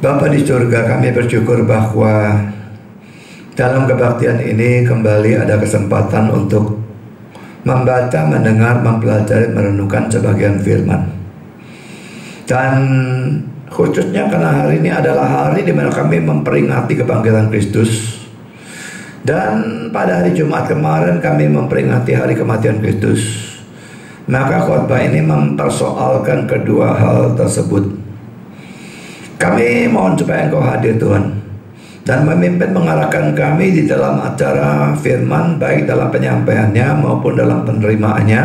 Bapa di surga, kami bersyukur bahwa dalam kebaktian ini kembali ada kesempatan untuk membaca, mendengar, mempelajari, merenungkan sebagian firman. Dan khususnya karena hari ini adalah hari di mana kami memperingati kebangkitan Kristus. Dan pada hari Jumat kemarin kami memperingati hari kematian Kristus. Maka khotbah ini mempersoalkan kedua hal tersebut. Kami mohon supaya Engkau hadir Tuhan, dan memimpin mengarahkan kami di dalam acara firman, baik dalam penyampaiannya maupun dalam penerimaannya,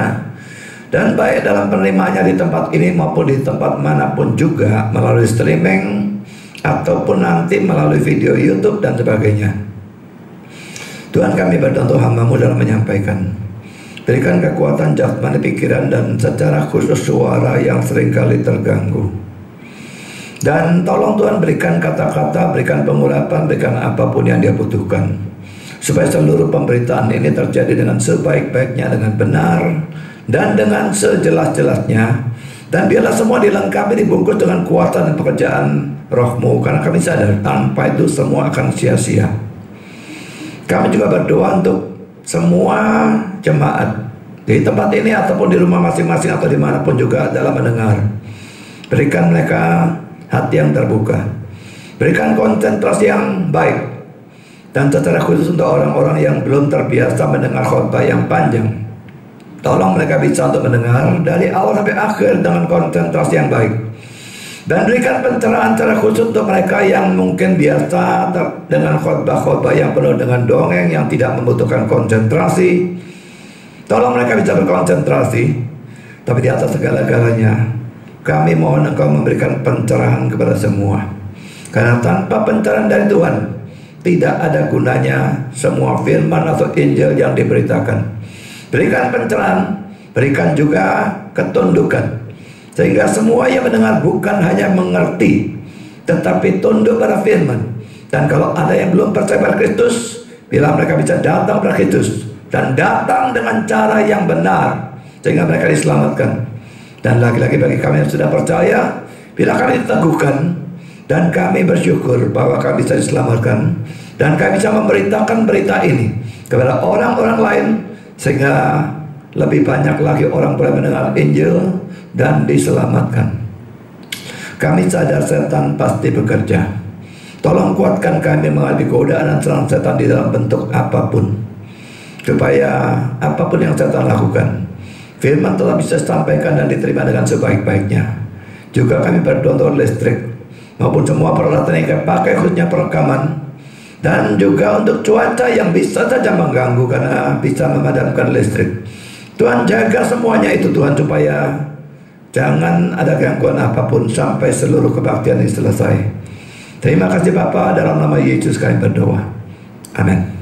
dan baik dalam penerimaannya di tempat ini maupun di tempat manapun juga, melalui streaming ataupun nanti melalui video YouTube dan sebagainya. Tuhan, kami berdoa untuk hamba-Mu dalam menyampaikan. Berikan kekuatan jasmani, pikiran, dan secara khusus suara yang seringkali terganggu. Dan tolong Tuhan berikan kata-kata, berikan pengurapan, berikan apapun yang Dia butuhkan, supaya seluruh pemberitaan ini terjadi dengan sebaik-baiknya, dengan benar, dan dengan sejelas-jelasnya. Dan biarlah semua dilengkapi, dibungkus dengan kuasa dan pekerjaan Roh-Mu, karena kami sadar tanpa itu semua akan sia-sia. Kami juga berdoa untuk semua jemaat di tempat ini ataupun di rumah masing-masing atau dimanapun juga dalam mendengar. Berikan mereka hati yang terbuka, berikan konsentrasi yang baik, dan secara khusus untuk orang-orang yang belum terbiasa mendengar khotbah yang panjang, tolong mereka bisa untuk mendengar dari awal sampai akhir dengan konsentrasi yang baik. Dan berikan pencerahan secara khusus untuk mereka yang mungkin biasa dengan khotbah-khotbah yang penuh dengan dongeng yang tidak membutuhkan konsentrasi. Tolong mereka bisa berkonsentrasi. Tapi di atas segala-galanya, kami mohon Engkau memberikan pencerahan kepada semua, karena tanpa pencerahan dari Tuhan tidak ada gunanya semua firman atau Injil yang diberitakan. Berikan pencerahan, berikan juga ketundukan, sehingga semua yang mendengar bukan hanya mengerti, tetapi tunduk pada firman. Dan kalau ada yang belum percaya pada Kristus, bila mereka bisa datang pada Kristus, dan datang dengan cara yang benar, sehingga mereka diselamatkan. Dan lagi-lagi bagi kami yang sudah percaya, bila kami diteguhkan, dan kami bersyukur bahwa kami bisa diselamatkan, dan kami bisa memberitakan berita ini kepada orang-orang lain, sehingga lebih banyak lagi orang boleh mendengar Injil dan diselamatkan. Kami sadar setan pasti bekerja. Tolong kuatkan kami menghadapi godaan dan serangan setan di dalam bentuk apapun, supaya apapun yang setan lakukan, firman telah bisa disampaikan dan diterima dengan sebaik-baiknya. Juga kami berdoa untuk listrik maupun semua peralatan yang kami pakai, khususnya perekaman, dan juga untuk cuaca yang bisa saja mengganggu karena bisa memadamkan listrik. Tuhan jaga semuanya itu Tuhan, supaya jangan ada gangguan apapun sampai seluruh kebaktian ini selesai. Terima kasih Bapa, dalam nama Yesus kami berdoa. Amin.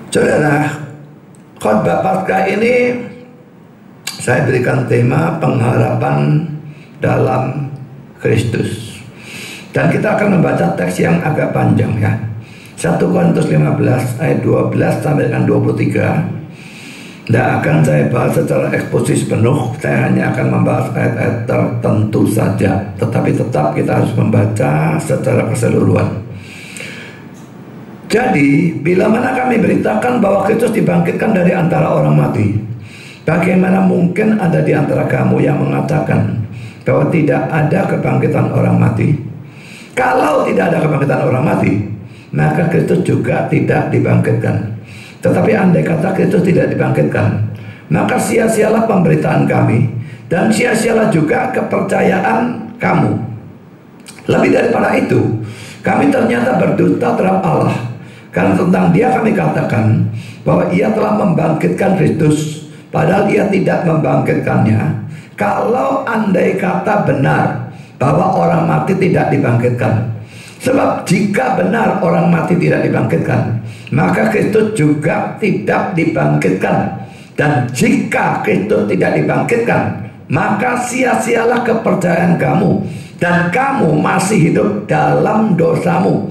Saudara, khotbah Paskah ini saya berikan tema pengharapan dalam Kristus. Dan kita akan membaca teks yang agak panjang ya. 1 Korintus 15 ayat 12 sampai dengan 23. Tidak akan saya bahas secara eksposisi penuh, saya hanya akan membahas ayat-ayat tertentu saja. Tetapi tetap kita harus membaca secara keseluruhan. Jadi, bila mana kami beritakan bahwa Kristus dibangkitkan dari antara orang mati, bagaimana mungkin ada di antara kamu yang mengatakan bahwa tidak ada kebangkitan orang mati? Kalau tidak ada kebangkitan orang mati, maka Kristus juga tidak dibangkitkan. Tetapi andai kata Kristus tidak dibangkitkan, maka sia-sialah pemberitaan kami, dan sia-sialah juga kepercayaan kamu. Lebih daripada itu, kami ternyata berdusta terhadap Allah, karena tentang Dia kami katakan bahwa Ia telah membangkitkan Kristus, padahal Ia tidak membangkitkannya. Kalau andai kata benar bahwa orang mati tidak dibangkitkan, sebab jika benar orang mati tidak dibangkitkan, maka Kristus juga tidak dibangkitkan. Dan jika Kristus tidak dibangkitkan, maka sia-sialah kepercayaan kamu, dan kamu masih hidup dalam dosamu.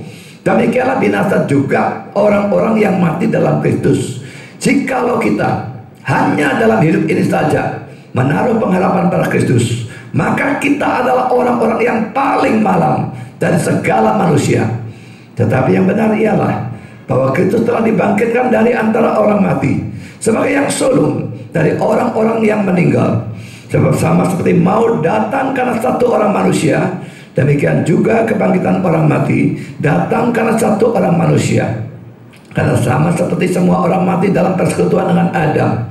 Demikianlah binasa juga orang-orang yang mati dalam Kristus. Jikalau kita hanya dalam hidup ini saja menaruh pengharapan pada Kristus, maka kita adalah orang-orang yang paling malang dari segala manusia. Tetapi yang benar ialah bahwa Kristus telah dibangkitkan dari antara orang mati sebagai yang sulung dari orang-orang yang meninggal. Sebab sama seperti maut datang karena satu orang manusia, demikian juga kebangkitan orang mati datang karena satu orang manusia. Karena sama seperti semua orang mati dalam persekutuan dengan Adam,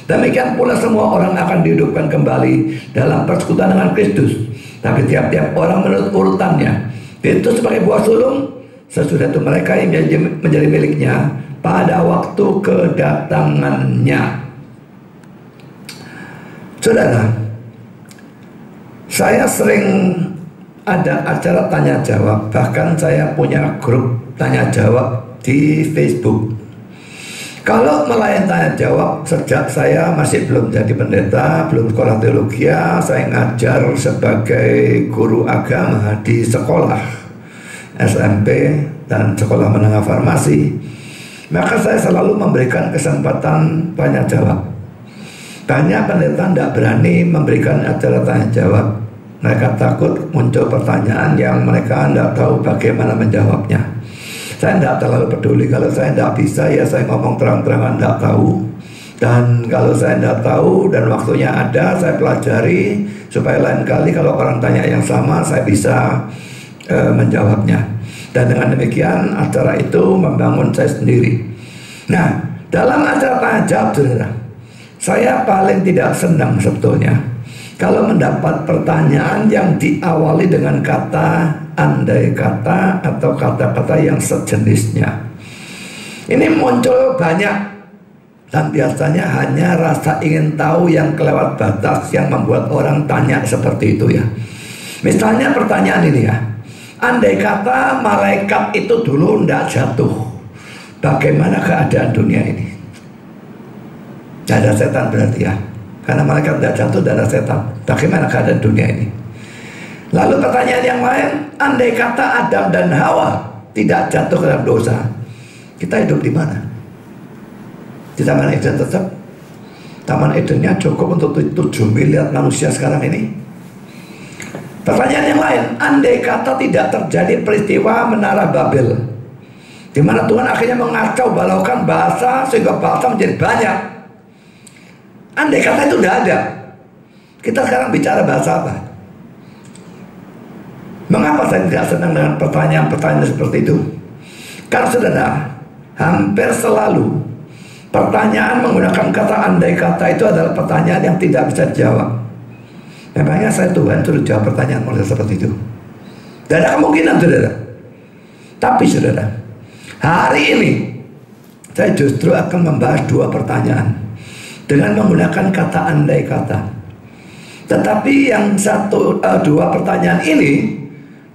demikian pula semua orang akan dihidupkan kembali dalam persekutuan dengan Kristus. Tapi tiap-tiap orang menurut urutannya. Kristus sebagai buah sulung, sesudah itu mereka yang menjadi miliknya pada waktu kedatangannya. Saudara, saya sering ada acara tanya jawab, bahkan saya punya grup tanya jawab di Facebook. Kalau melayani tanya jawab, sejak saya masih belum jadi pendeta, belum sekolah teologi, saya ngajar sebagai guru agama di sekolah SMP dan sekolah menengah farmasi. Maka saya selalu memberikan kesempatan tanya jawab. Banyak pendeta tidak berani memberikan acara tanya jawab. Mereka takut muncul pertanyaan yang mereka tidak tahu bagaimana menjawabnya. Saya tidak terlalu peduli. Kalau saya tidak bisa, ya saya ngomong terang-terangan tidak tahu. Dan kalau saya tidak tahu dan waktunya ada, saya pelajari supaya lain kali kalau orang tanya yang sama, saya bisa menjawabnya. Dan dengan demikian acara itu membangun saya sendiri. Nah, dalam acara tanya jawab, saudara, saya paling tidak senang sebetulnya kalau mendapat pertanyaan yang diawali dengan kata andai kata atau kata-kata yang sejenisnya. Ini muncul banyak dan biasanya hanya rasa ingin tahu yang kelewat batas yang membuat orang tanya seperti itu ya. Misalnya pertanyaan ini ya, andai kata malaikat itu dulu tidak jatuh, bagaimana keadaan dunia ini? Tidak ada setan berarti ya, karena malaikat tidak jatuh, tidak ada setan. Bagaimana keadaan dunia ini? Lalu pertanyaan yang lain, andai kata Adam dan Hawa tidak jatuh ke dalam dosa, kita hidup di mana? Di Taman Eden tetap? Taman Edennya cukup untuk 7 miliar manusia sekarang ini? Pertanyaan yang lain, andai kata tidak terjadi peristiwa Menara Babel, di mana Tuhan akhirnya mengacau balaukan bahasa sehingga bahasa menjadi banyak. Andai kata itu tidak ada, kita sekarang bicara bahasa apa? Mengapa saya tidak senang dengan pertanyaan-pertanyaan seperti itu? Karena saudara, hampir selalu pertanyaan menggunakan kata andai kata itu adalah pertanyaan yang tidak bisa dijawab. Memangnya saya Tuhan suruh jawab pertanyaan model seperti itu? Tidak ada kemungkinan, saudara. Tapi saudara, hari ini saya justru akan membahas 2 pertanyaan dengan menggunakan kata andai kata. Tetapi yang 2 pertanyaan ini,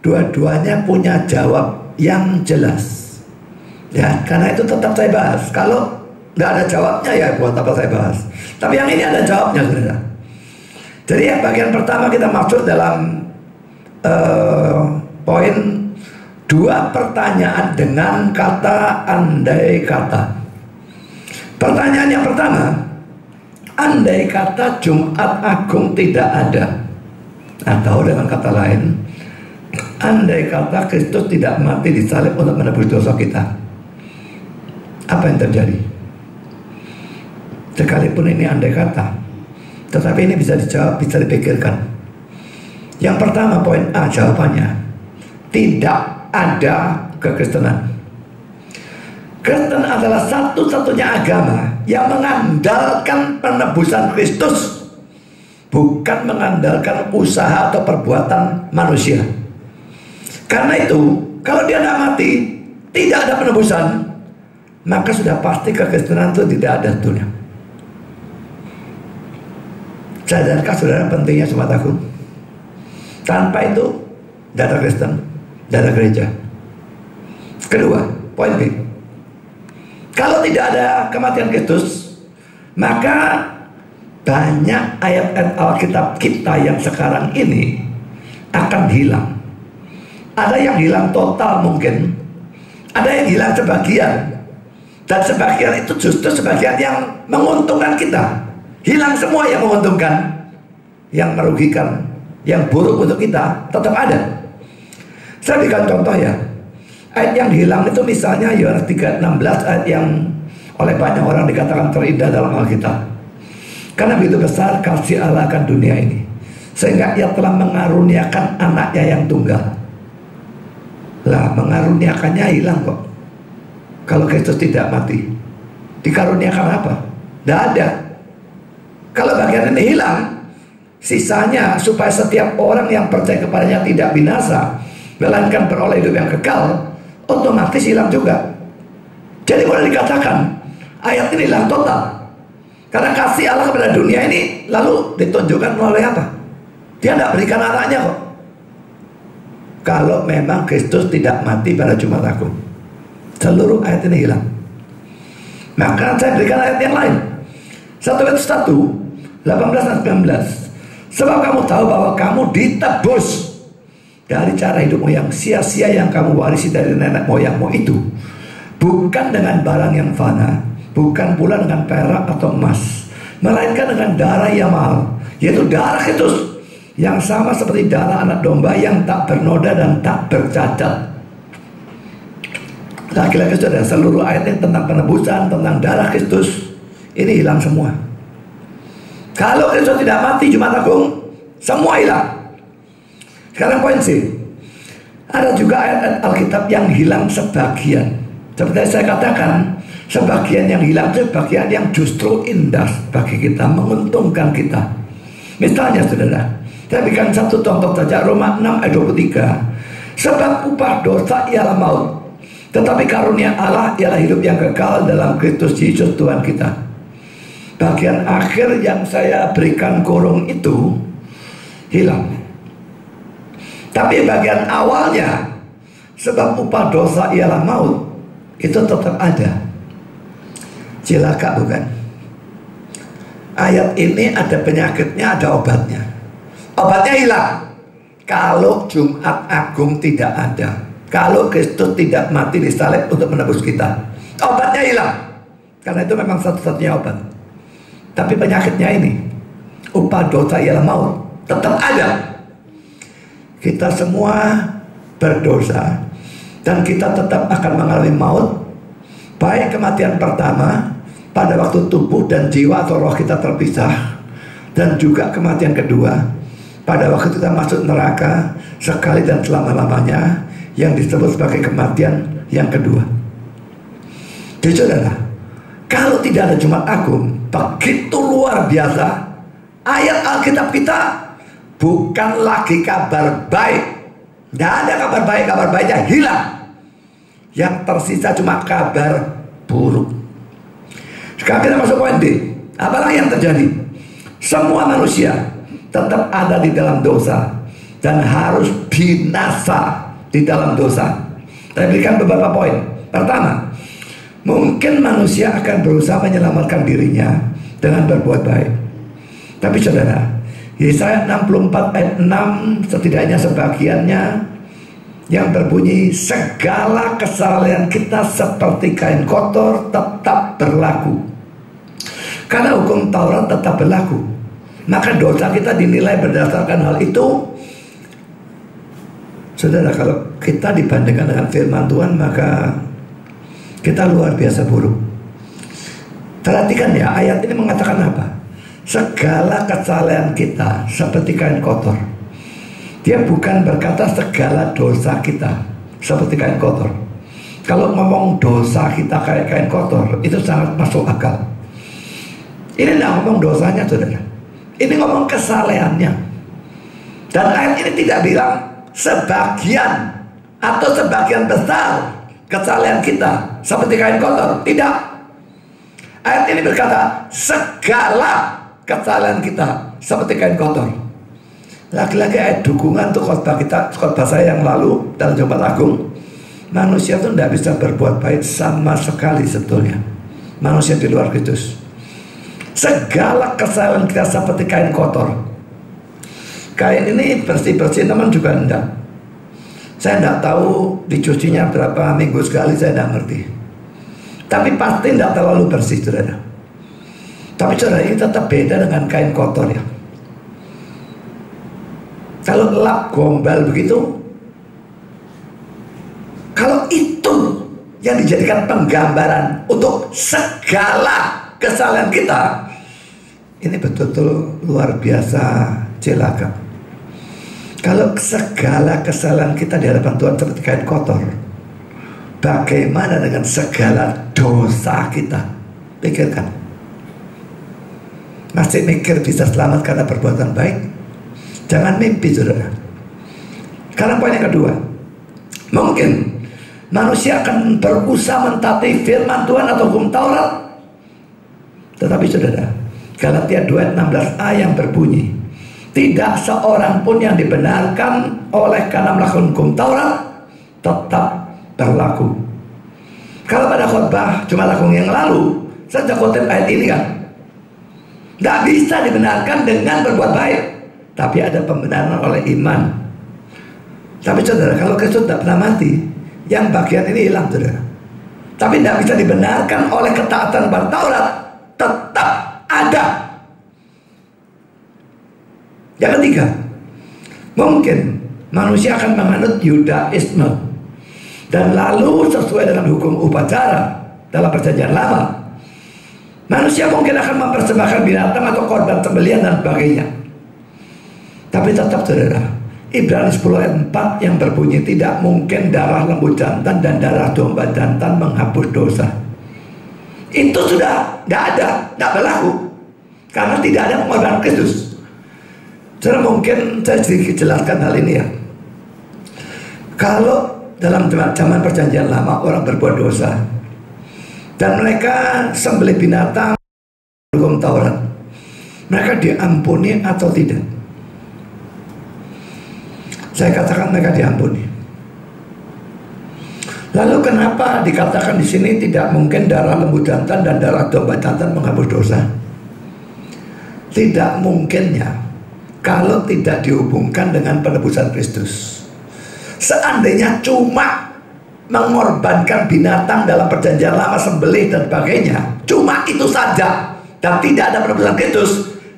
dua-duanya punya jawab yang jelas. Ya, karena itu tetap saya bahas. Kalau nggak ada jawabnya ya buat apa saya bahas. Tapi yang ini ada jawabnya, saudara. Jadi yang bagian pertama kita masuk dalam poin 2 pertanyaan dengan kata andai kata. Pertanyaan yang pertama, andai kata Jumat Agung tidak ada, atau dengan kata lain, andai kata Kristus tidak mati disalib untuk menebus dosa kita, apa yang terjadi? Sekalipun ini andai kata, tetapi ini bisa dijawab, bisa dipikirkan. Yang pertama, poin A, jawabannya tidak ada kekristenan. Kristen adalah satu-satunya agama yang mengandalkan penebusan Kristus, bukan mengandalkan usaha atau perbuatan manusia. Karena itu, kalau dia tidak mati, tidak ada penebusan, maka sudah pasti kekristenan itu tidak ada dunia. Sadarkah saudara pentingnya Jumat Agung? Tanpa itu, tidak ada Kristen, tidak ada gereja. Kedua, poin B, kalau tidak ada kematian Kristus, maka banyak ayat-ayat Alkitab kita yang sekarang ini akan hilang. Ada yang hilang total mungkin, ada yang hilang sebagian, dan sebagian itu justru sebagian yang menguntungkan kita. Hilang semua yang menguntungkan, yang merugikan yang buruk untuk kita tetap ada. Saya berikan contoh ya. Ayat yang hilang itu misalnya Yohanes 3:16, ayat yang oleh banyak orang dikatakan terindah dalam Alkitab. Karena begitu besar kasih Allah akan dunia ini, sehingga Ia telah mengaruniakan anaknya yang tunggal. Lah, mengaruniakannya hilang kok. Kalau Kristus tidak mati, dikaruniakan apa? Tidak ada. Kalau bagian ini hilang, sisanya supaya setiap orang yang percaya kepadanya tidak binasa, melainkan beroleh hidup yang kekal, otomatis hilang juga. Jadi boleh dikatakan ayat ini hilang total. Karena kasih Allah kepada dunia ini lalu ditunjukkan melalui apa? Dia tidak berikan anaknya kok. Kalau memang Kristus tidak mati pada Jumat Agung, seluruh ayat ini hilang. Maka saya berikan ayat yang lain. 1 Petrus 1:18-19. Sebab kamu tahu bahwa kamu ditebus dari cara hidupmu yang sia-sia yang kamu warisi dari nenek moyangmu itu, bukan dengan barang yang fana, bukan pula dengan perak atau emas, melainkan dengan darah yang mahal, yaitu darah Kristus, yang sama seperti darah anak domba yang tak bernoda dan tak bercacat. Lagi-lagi saudara, seluruh ayatnya tentang penebusan, tentang darah Kristus, ini hilang semua. Kalau Kristus tidak mati Jumat Agung, semua hilang. Sekarang poin C. Ada juga ayat-ayat Alkitab yang hilang sebagian. Seperti saya katakan, sebagian yang hilang itu sebagian yang justru indah bagi kita, menguntungkan kita. Misalnya saudara, saya berikan satu contoh saja, Roma 6:23. Sebab upah dosa ialah maut, tetapi karunia Allah ialah hidup yang kekal dalam Kristus Yesus Tuhan kita. Bagian akhir yang saya berikan kurung itu hilang. Tapi bagian awalnya, sebab upah dosa ialah maut, itu tetap ada. Cilaka bukan? Ayat ini ada penyakitnya, ada obatnya. Obatnya hilang kalau Jumat Agung tidak ada, kalau Kristus tidak mati di salib untuk menebus kita. Obatnya hilang, karena itu memang satu-satunya obat. Tapi penyakitnya ini, upah dosa ialah maut, tetap ada. Kita semua berdosa, dan kita tetap akan mengalami maut. Baik kematian pertama pada waktu tubuh dan jiwa atau roh kita terpisah, dan juga kematian kedua pada waktu kita masuk neraka sekali dan selama-lamanya, yang disebut sebagai kematian yang kedua. Jadi saudara, kalau tidak ada Jumat Agung, begitu luar biasa, ayat Alkitab kita bukan lagi kabar baik. Tidak ada kabar baik, kabar baiknya hilang. Yang tersisa cuma kabar buruk. Sekarang kita masuk poin D. Apalagi yang terjadi? Semua manusia tetap ada di dalam dosa dan harus binasa di dalam dosa. Saya berikan beberapa poin. Pertama, mungkin manusia akan berusaha menyelamatkan dirinya dengan berbuat baik. Tapi saudara, Yesaya 64 ayat 6 setidaknya sebagiannya yang berbunyi, segala kesalahan kita seperti kain kotor tetap berlaku. Karena hukum Taurat tetap berlaku, maka dosa kita dinilai berdasarkan hal itu. Saudara, kalau kita dibandingkan dengan firman Tuhan, maka kita luar biasa buruk. Perhatikan ya, ayat ini mengatakan apa? Segala kesalahan kita seperti kain kotor. Dia bukan berkata segala dosa kita seperti kain kotor. Kalau ngomong dosa kita kayak kain kotor, itu sangat masuk akal. Ini tidak ngomong dosanya saudara, ini ngomong kesalahannya. Dan ayat ini tidak bilang sebagian atau sebagian besar kesalahan kita seperti kain kotor. Tidak. Ayat ini berkata segala kesalahan kita seperti kain kotor. Lagi-lagi ayat dukungan untuk khotbah kita, khotbah saya yang lalu dalam Jumat Agung. Manusia itu tidak bisa berbuat baik sama sekali sebetulnya. Manusia di luar Kristus. Segala kesalahan kita seperti kain kotor. Kain ini bersih-bersih teman juga enggak. Saya tidak tahu dicucinya berapa minggu sekali, saya tidak ngerti. Tapi pasti tidak terlalu bersih saudara. Tapi saudara, ini tetap beda dengan kain kotor ya. Kalau lap gombal begitu, kalau itu yang dijadikan penggambaran untuk segala kesalahan kita, ini betul-betul luar biasa celaka. Kalau segala kesalahan kita di hadapan Tuhan seperti kain kotor, bagaimana dengan segala dosa kita? Pikirkan. Masih mikir bisa selamat karena perbuatan baik? Jangan mimpi, saudara. Karena poin yang kedua, mungkin manusia akan berusaha mentaati firman Tuhan atau hukum Taurat, tetapi saudara, Galatia 2:16a yang berbunyi, tidak seorang pun yang dibenarkan oleh karena melakukan hukum Taurat tetap berlaku. Kalau pada khotbah Jumat Agung yang lalu saya kutip ayat ini kan, tidak bisa dibenarkan dengan berbuat baik, tapi ada pembenaran oleh iman. Tapi saudara, kalau Kristus tidak pernah mati, yang bagian ini hilang, saudara. Tapi tidak bisa dibenarkan oleh ketaatan pada Taurat, tetap ada. Yang ketiga, mungkin manusia akan menganut Yudaisme, dan lalu sesuai dengan hukum upacara dalam perjanjian lama, manusia mungkin akan mempersembahkan binatang atau korban sembelihan dan sebagainya. Tapi tetap, saudara, Ibrani 10 ayat 4 yang berbunyi, tidak mungkin darah lembu jantan dan darah domba jantan menghapus dosa. Itu sudah tidak ada, tidak berlaku, karena tidak ada pengorbanan Kristus. Saudara, mungkin saya sedikit jelaskan hal ini ya. Kalau dalam zaman perjanjian lama orang berbuat dosa dan mereka sembelih binatang hukum Taurat, mereka diampuni atau tidak? Saya katakan mereka diampuni. Lalu kenapa dikatakan di sini tidak mungkin darah lembu jantan dan darah domba jantan menghapus dosa? Tidak mungkinnya kalau tidak dihubungkan dengan penebusan Kristus. Seandainya cuma mengorbankan binatang dalam perjanjian lama, sembelih dan sebagainya, cuma itu saja, dan tidak ada penebusan Kristus,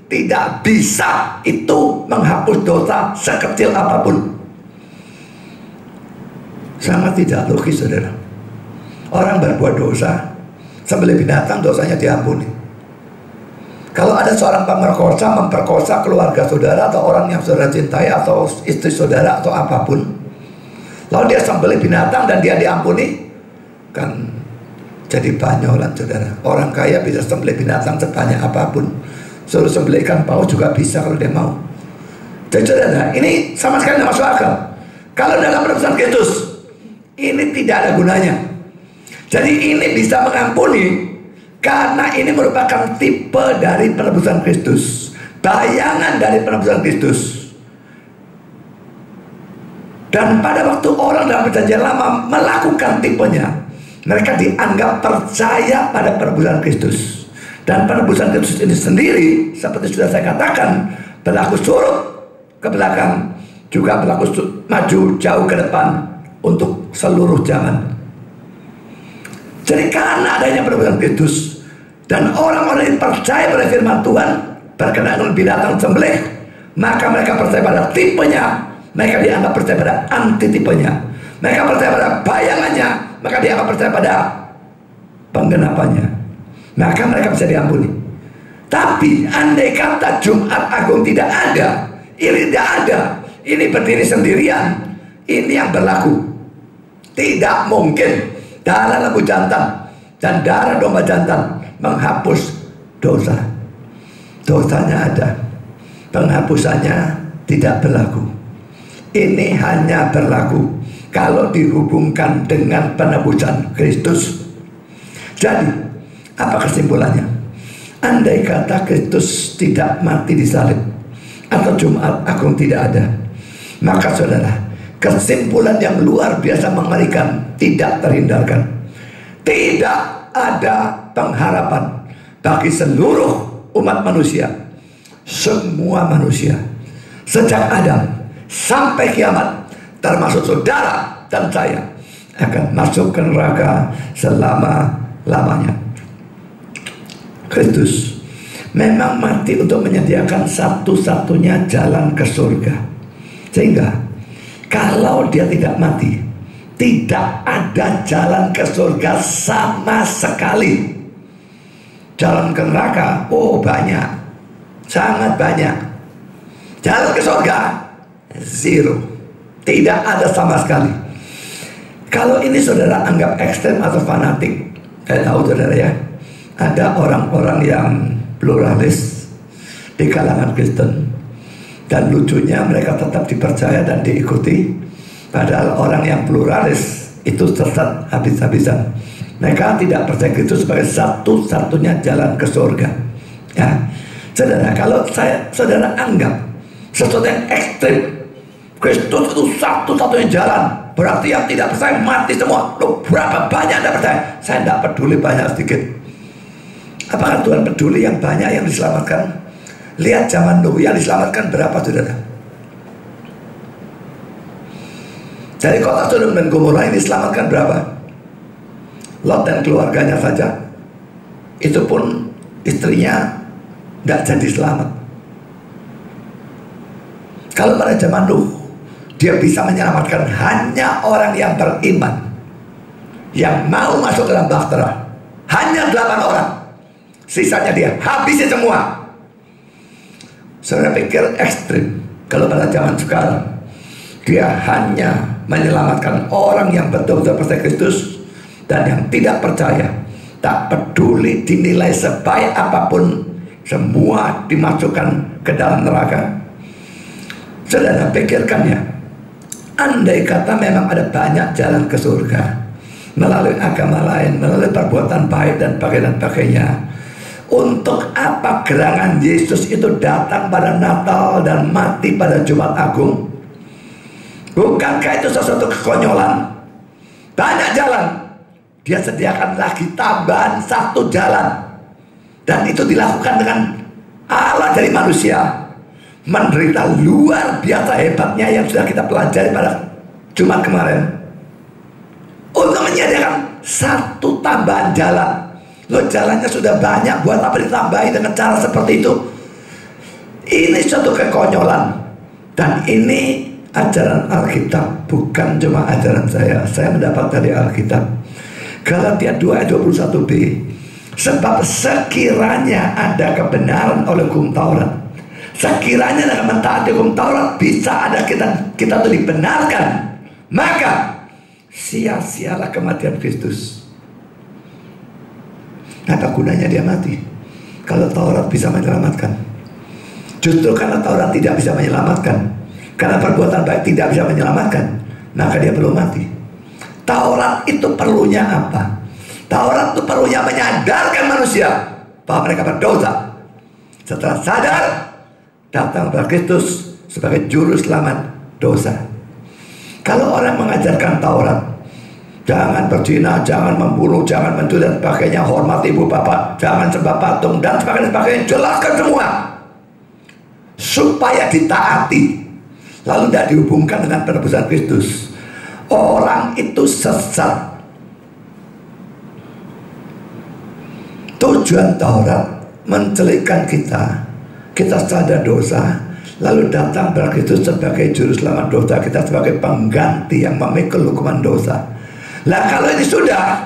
tidak bisa itu menghapus dosa sekecil apapun. Sangat tidak logis, saudara. Orang berbuat dosa, sembelih binatang, dosanya diampuni. Kalau ada seorang pemerkosa memperkosa keluarga saudara atau orang yang saudara cintai atau istri saudara atau apapun, lalu dia sembelih binatang dan dia diampuni, kan jadi banyolan, saudara. Orang kaya bisa sembelih binatang sebanyak apapun, suruh sembelih ikan paus juga bisa kalau dia mau. Jadi saudara, ini sama sekali tidak masuk akal. Kalau dalam penebusan Kristus, ini tidak ada gunanya. Jadi ini bisa mengampuni karena ini merupakan tipe dari penebusan Kristus, bayangan dari penebusan Kristus. Dan pada waktu orang dalam perjanjian lama melakukan tipenya, mereka dianggap percaya pada penebusan Kristus. Dan penebusan Kristus ini sendiri, seperti sudah saya katakan, berlaku surut ke belakang, juga berlaku maju jauh ke depan untuk seluruh zaman. Jadi karena adanya penebusan Kristus dan orang-orang yang percaya pada firman Tuhan berkenaan dengan binatang sembelih, maka mereka percaya pada tipenya, mereka dianggap percaya pada antitipenya. Mereka percaya pada bayangannya, maka dianggap percaya pada penggenapannya. Maka mereka bisa diampuni. Tapi andai kata Jumat Agung tidak ada, ini tidak ada, ini berdiri sendirian, ini yang berlaku. Tidak mungkin darah lembu jantan dan darah domba jantan menghapus dosa. Dosanya ada, penghapusannya tidak berlaku. Ini hanya berlaku kalau dihubungkan dengan penebusan Kristus. Jadi, apa kesimpulannya? Andai kata Kristus tidak mati di salib atau Jumat Agung tidak ada, maka saudara, kesimpulan yang luar biasa mengerikan tidak terhindarkan. Tidak ada pengharapan bagi seluruh umat manusia. Semua manusia sejak Adam sampai kiamat, termasuk saudara dan saya, akan masuk ke neraka selama-lamanya. Kristus memang mati untuk menyediakan satu-satunya jalan ke surga. Sehingga kalau dia tidak mati, tidak ada jalan ke surga sama sekali. Jalan ke neraka, oh banyak, sangat banyak. Jalan ke surga, zero, tidak ada sama sekali. Kalau ini saudara anggap ekstrem atau fanatik, saya tahu saudara ya, ada orang-orang yang pluralis di kalangan Kristen, dan lucunya mereka tetap dipercaya dan diikuti. Padahal orang yang pluralis itu sesat habis-habisan. Mereka tidak percaya Kristus sebagai satu-satunya jalan ke surga. Ya, saudara, kalau saudara anggap sesuatu yang ekstrim, Kristus itu satu-satunya jalan, berarti yang tidak percaya mati semua. Loh, berapa banyak yang percaya? Saya tidak peduli banyak sedikit. Apakah Tuhan peduli yang banyak yang diselamatkan? Lihat zaman Nuh, yang diselamatkan berapa saudara? Dari kota Sodom dan Gomora ini diselamatkan berapa? Lot dan keluarganya saja, itu pun istrinya tidak jadi selamat. Kalau pada zaman Nuh, dia bisa menyelamatkan hanya orang yang beriman, yang mau masuk dalam bahtera. Hanya 8 orang, sisanya dia habisnya semua. Saya pikir ekstrim. Kalau pada zaman sekarang, dia hanya menyelamatkan orang yang betul-betul percaya Kristus, dan yang tidak percaya, tak peduli dinilai sebaik apapun, semua dimasukkan ke dalam neraka. Saudara pikirkan ya, andai kata memang ada banyak jalan ke surga melalui agama lain, melalui perbuatan baik dan sebagainya, untuk apa gerangan Yesus itu datang pada Natal dan mati pada Jumat Agung? Bukankah itu sesuatu kekonyolan? Banyak jalan, dia sediakan lagi tambahan 1 jalan, dan itu dilakukan dengan Allah dari manusia, menderita luar biasa hebatnya yang sudah kita pelajari pada Jumat kemarin, untuk menyediakan 1 tambahan jalan. Loh, jalannya sudah banyak, buat apa ditambahi dengan cara seperti itu? Ini suatu kekonyolan. Dan ini ajaran Alkitab, bukan cuma ajaran saya mendapat dari Alkitab. Galatia 2 ayat 21b, sebab sekiranya ada kebenaran oleh hukum Taurat, sekiranya dengan mentaati hukum Taurat bisa ada kita itu dibenarkan, maka sia-sialah kematian Kristus. Apa gunanya dia mati kalau Taurat bisa menyelamatkan? Justru karena Taurat tidak bisa menyelamatkan, karena perbuatan baik tidak bisa menyelamatkan, maka dia perlu mati. Taurat itu perlunya apa? Taurat itu perlunya menyadarkan manusia bahwa mereka berdosa. Setelah sadar, datang kepada Kristus sebagai juru selamat dosa. Kalau orang mengajarkan Taurat, jangan berzina, jangan membunuh, jangan mencuri dan sebagainya, hormat ibu bapak, jangan sembah patung dan sebagainya, jelaskan semua supaya ditaati, lalu tidak dihubungkan dengan penebusan Kristus. Orang itu sesat. Tujuan Taurat mencelikkan kita sadar dosa, lalu datang kepada Kristus sebagai juru selamat dosa kita, sebagai pengganti yang memikul hukuman dosa. Nah, kalau ini sudah,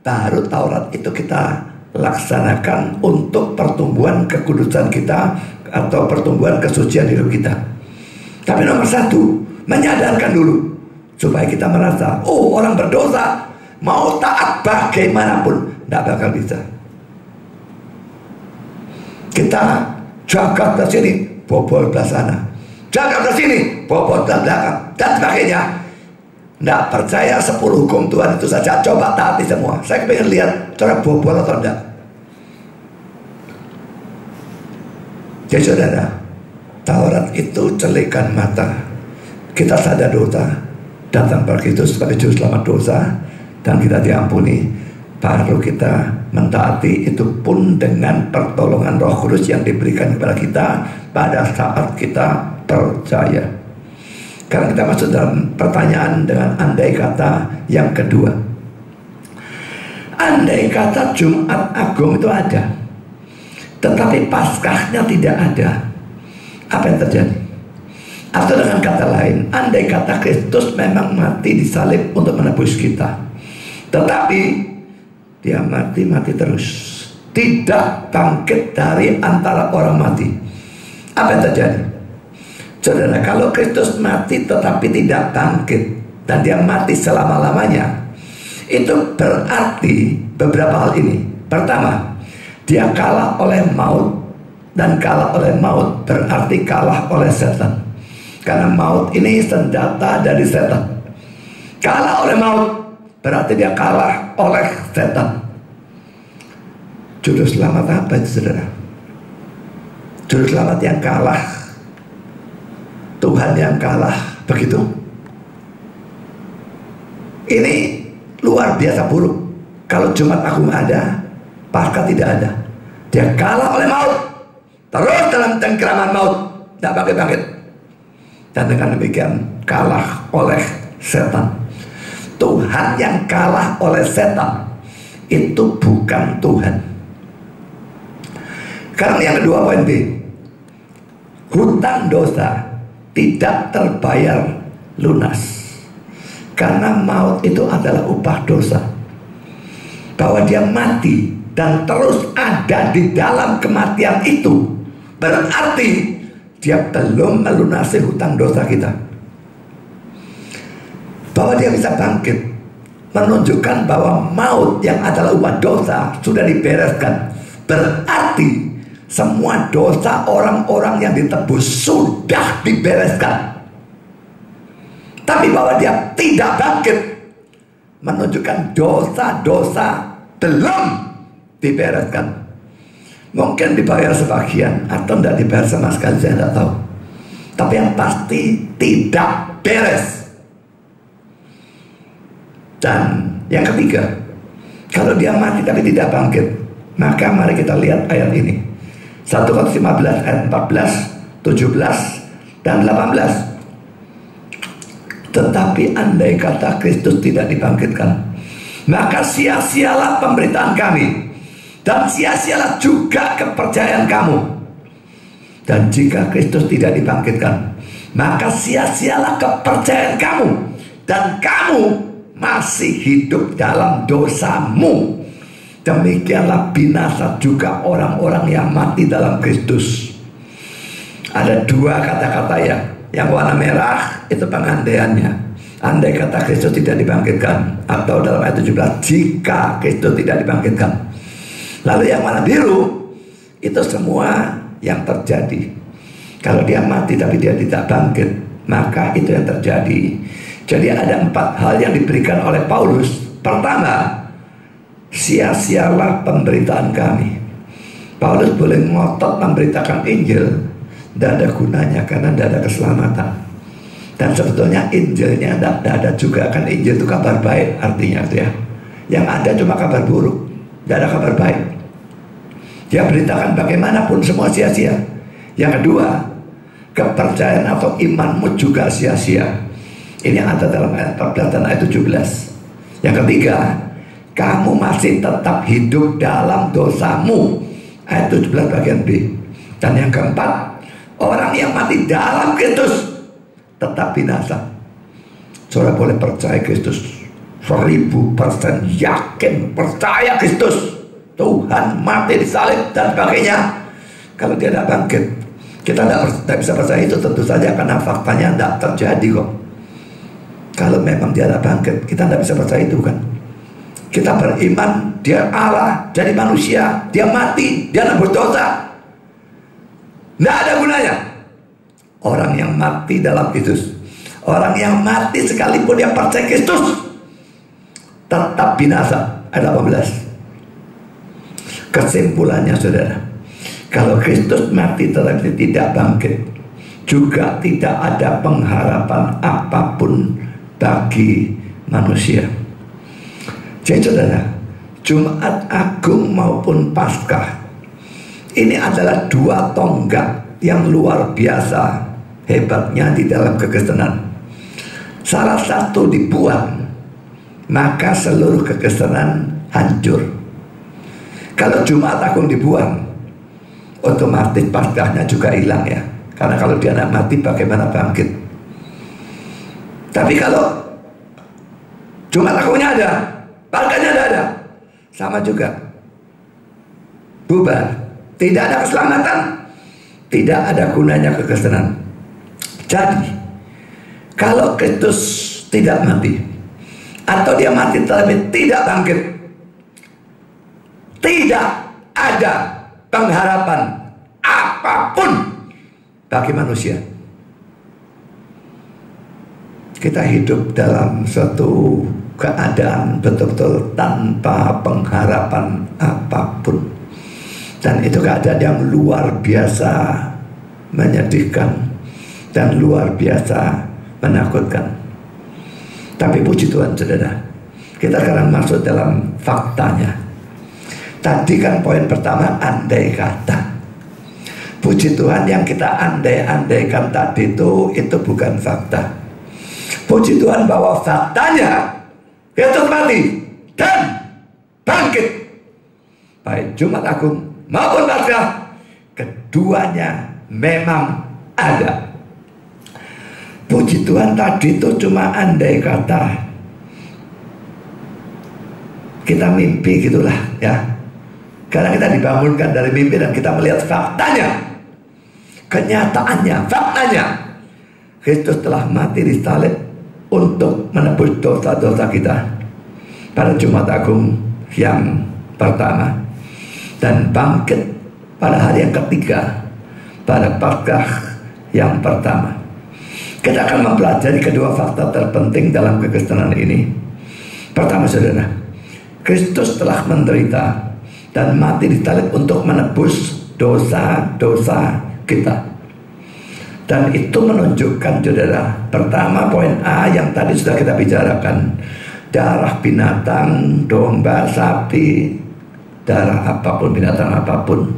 baru Taurat itu kita laksanakan untuk pertumbuhan kekudusan kita atau pertumbuhan kesucian hidup kita. Tapi nomor 1, menyadarkan dulu supaya kita merasa, oh, orang berdosa mau taat bagaimanapun tidak bakal bisa. Kita jaga ke sini, bobol belah sana, jaga ke sini, bobol belah belakang dan sebagainya. Tidak percaya 10 hukum Tuhan itu saja, coba taati semua. Saya pengen lihat cara bobol atau tidak. Jadi saudara, Taurat itu celikan mata. Kita sadar dosa, datang kepada Kristus sebagai juru selamat dosa, dan kita diampuni. Baru kita mentaati, itu pun dengan pertolongan Roh Kudus yang diberikan kepada kita pada saat kita percaya. Sekarang kita masuk dalam pertanyaan dengan andai kata yang kedua. Andai kata Jumat Agung itu ada, tetapi Paskahnya tidak ada, apa yang terjadi? Atau dengan kata lain, andai kata Kristus memang mati di salib untuk menebus kita, tetapi dia mati terus, tidak bangkit dari antara orang mati. Apa yang terjadi? Saudara, kalau Kristus mati tetapi tidak bangkit dan dia mati selama-lamanya, itu berarti beberapa hal ini. Pertama, dia kalah oleh maut, dan kalah oleh maut berarti kalah oleh setan. Karena maut ini senjata dari setan. Kalah oleh maut berarti dia kalah oleh setan. Juru selamat apa itu, saudara? Juru selamat yang kalah, Tuhan yang kalah, begitu. Ini luar biasa buruk. Kalau Jumat Agung ada, Paskah tidak ada. Dia kalah oleh maut, terus dalam cengkeraman maut, tidak bangkit-bangkit. Dan dengan demikian kalah oleh setan. Tuhan yang kalah oleh setan itu bukan Tuhan. Karena yang kedua, poin B, hutang dosa tidak terbayar lunas. Karena maut itu adalah upah dosa. Bahwa dia mati dan terus ada di dalam kematian itu, berarti dia belum melunasi hutang dosa kita. Bahwa dia bisa bangkit menunjukkan bahwa maut yang adalah upah dosa sudah dibereskan. Berarti semua dosa orang-orang yang ditebus sudah dibereskan. Tapi bahwa dia tidak bangkit menunjukkan dosa-dosa belum dibereskan. Mungkin dibayar sebagian atau tidak dibayar sama sekali, saya tidak tahu. Tapi yang pasti tidak beres. Dan yang ketiga, kalau dia mati tapi tidak bangkit, maka mari kita lihat ayat ini. 1 Korintus 15 ayat 14, 17, dan 18. Tetapi andai kata Kristus tidak dibangkitkan, maka sia-sialah pemberitaan kami, dan sia-sialah juga kepercayaan kamu. Dan jika Kristus tidak dibangkitkan, maka sia-sialah kepercayaan kamu, dan kamu masih hidup dalam dosamu. Demikianlah binasa juga orang-orang yang mati dalam Kristus. Ada dua kata-kata ya. Yang warna merah itu pengandaiannya, andai kata Kristus tidak dibangkitkan, atau dalam ayat 17, jika Kristus tidak dibangkitkan. Lalu yang warna biru itu semua yang terjadi. Kalau dia mati tapi dia tidak bangkit, maka itu yang terjadi. Jadi ada 4 hal yang diberikan oleh Paulus. Pertama, sia-sialah pemberitaan kami. Paulus boleh ngotot memberitakan Injil, tidak ada gunanya karena tidak ada keselamatan. Dan sebetulnya Injilnya tidak ada juga, kan Injil itu kabar baik artinya ya. Yang ada cuma kabar buruk, tidak ada kabar baik. Dia beritakan bagaimanapun semua sia-sia. Yang kedua, kepercayaan atau imanmu juga sia-sia. Ini yang ada dalam ayat 14 dan ayat 17. Yang ketiga, kamu masih tetap hidup dalam dosamu. Ayat 17 bagian B. Dan yang keempat, orang yang mati dalam Kristus tetap binasa. Saudara boleh percaya Kristus 1000% yakin, percaya Kristus, Tuhan mati di salib dan sebagainya. Kalau dia tidak bangkit, kita tidak bisa percaya itu tentu saja, karena faktanya tidak terjadi kok. Kalau memang dia tidak bangkit, kita tidak bisa percaya itu kan. Kita beriman dia Allah jadi manusia, dia mati, dia nebus dosa. Tidak ada gunanya. Orang yang mati dalam Kristus, orang yang mati sekalipun dia percaya Kristus, tetap binasa. Ayat 18. Kesimpulannya saudara, kalau Kristus mati tetapi tidak bangkit, juga tidak ada pengharapan apapun bagi manusia. Jadi saudara, Jumat Agung maupun Paskah ini adalah 2 tonggak yang luar biasa hebatnya di dalam kekristenan. Salah satu dibuang, maka seluruh kekristenan hancur. Kalau Jumat Agung dibuang, otomatis Paskahnya juga hilang ya. Karena kalau dia tidak mati, bagaimana bangkit? Tapi kalau Jumat Agungnya ada, Paskahnya ada, sama juga, bubar. Tidak ada keselamatan, tidak ada gunanya kekristenan. Jadi kalau Kristus tidak mati, atau dia mati tetapi tidak bangkit, tidak ada pengharapan apapun bagi manusia. Kita hidup dalam suatu keadaan betul-betul tanpa pengharapan apapun. Dan itu keadaan yang luar biasa menyedihkan dan luar biasa menakutkan. Tapi puji Tuhan, saudara, kita sekarang masuk dalam faktanya. Tadi kan poin pertama, andai kata. Puji Tuhan, yang kita andai-andaikan tadi itu bukan fakta. Puji Tuhan bahwa faktanya Kristus mati dan bangkit. Baik Jumat Agung maupun Paskah, keduanya memang ada. Puji Tuhan, tadi itu cuma andai kata. Kita mimpi gitulah ya. Karena kita dibangunkan dari mimpi dan kita melihat faktanya, kenyataannya, faktanya. Kristus telah mati di salib untuk menebus dosa-dosa kita pada Jumat Agung yang pertama, dan bangkit pada hari yang ketiga pada Paskah yang pertama. Kita akan mempelajari kedua fakta terpenting dalam kekristenan ini. Pertama, saudara, Kristus telah menderita dan mati di salib untuk menebus dosa-dosa kita. Dan itu menunjukkan, saudara, pertama poin A yang tadi sudah kita bicarakan, darah binatang, domba, sapi, darah apapun, binatang apapun,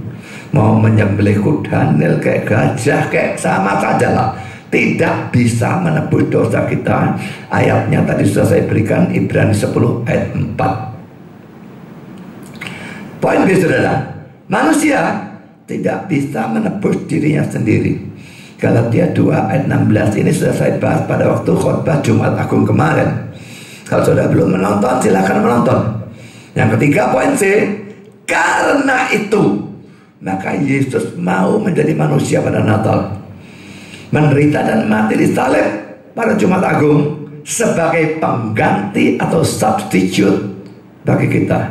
mau menyembelih kuda, nil, kayak gajah, kayak sama saja lah, tidak bisa menebus dosa kita. Ayatnya tadi sudah saya berikan, Ibrani 10 ayat 4. Poin B, saudara, manusia tidak bisa menebus dirinya sendiri. Galatia 2 ayat 16 ini sudah saya bahas pada waktu khotbah Jumat Agung kemarin. Kalau sudah belum menonton, silakan menonton. Yang ketiga, poin C, karena itu maka Yesus mau menjadi manusia pada Natal, menderita dan mati di salib pada Jumat Agung sebagai pengganti atau substitute bagi kita.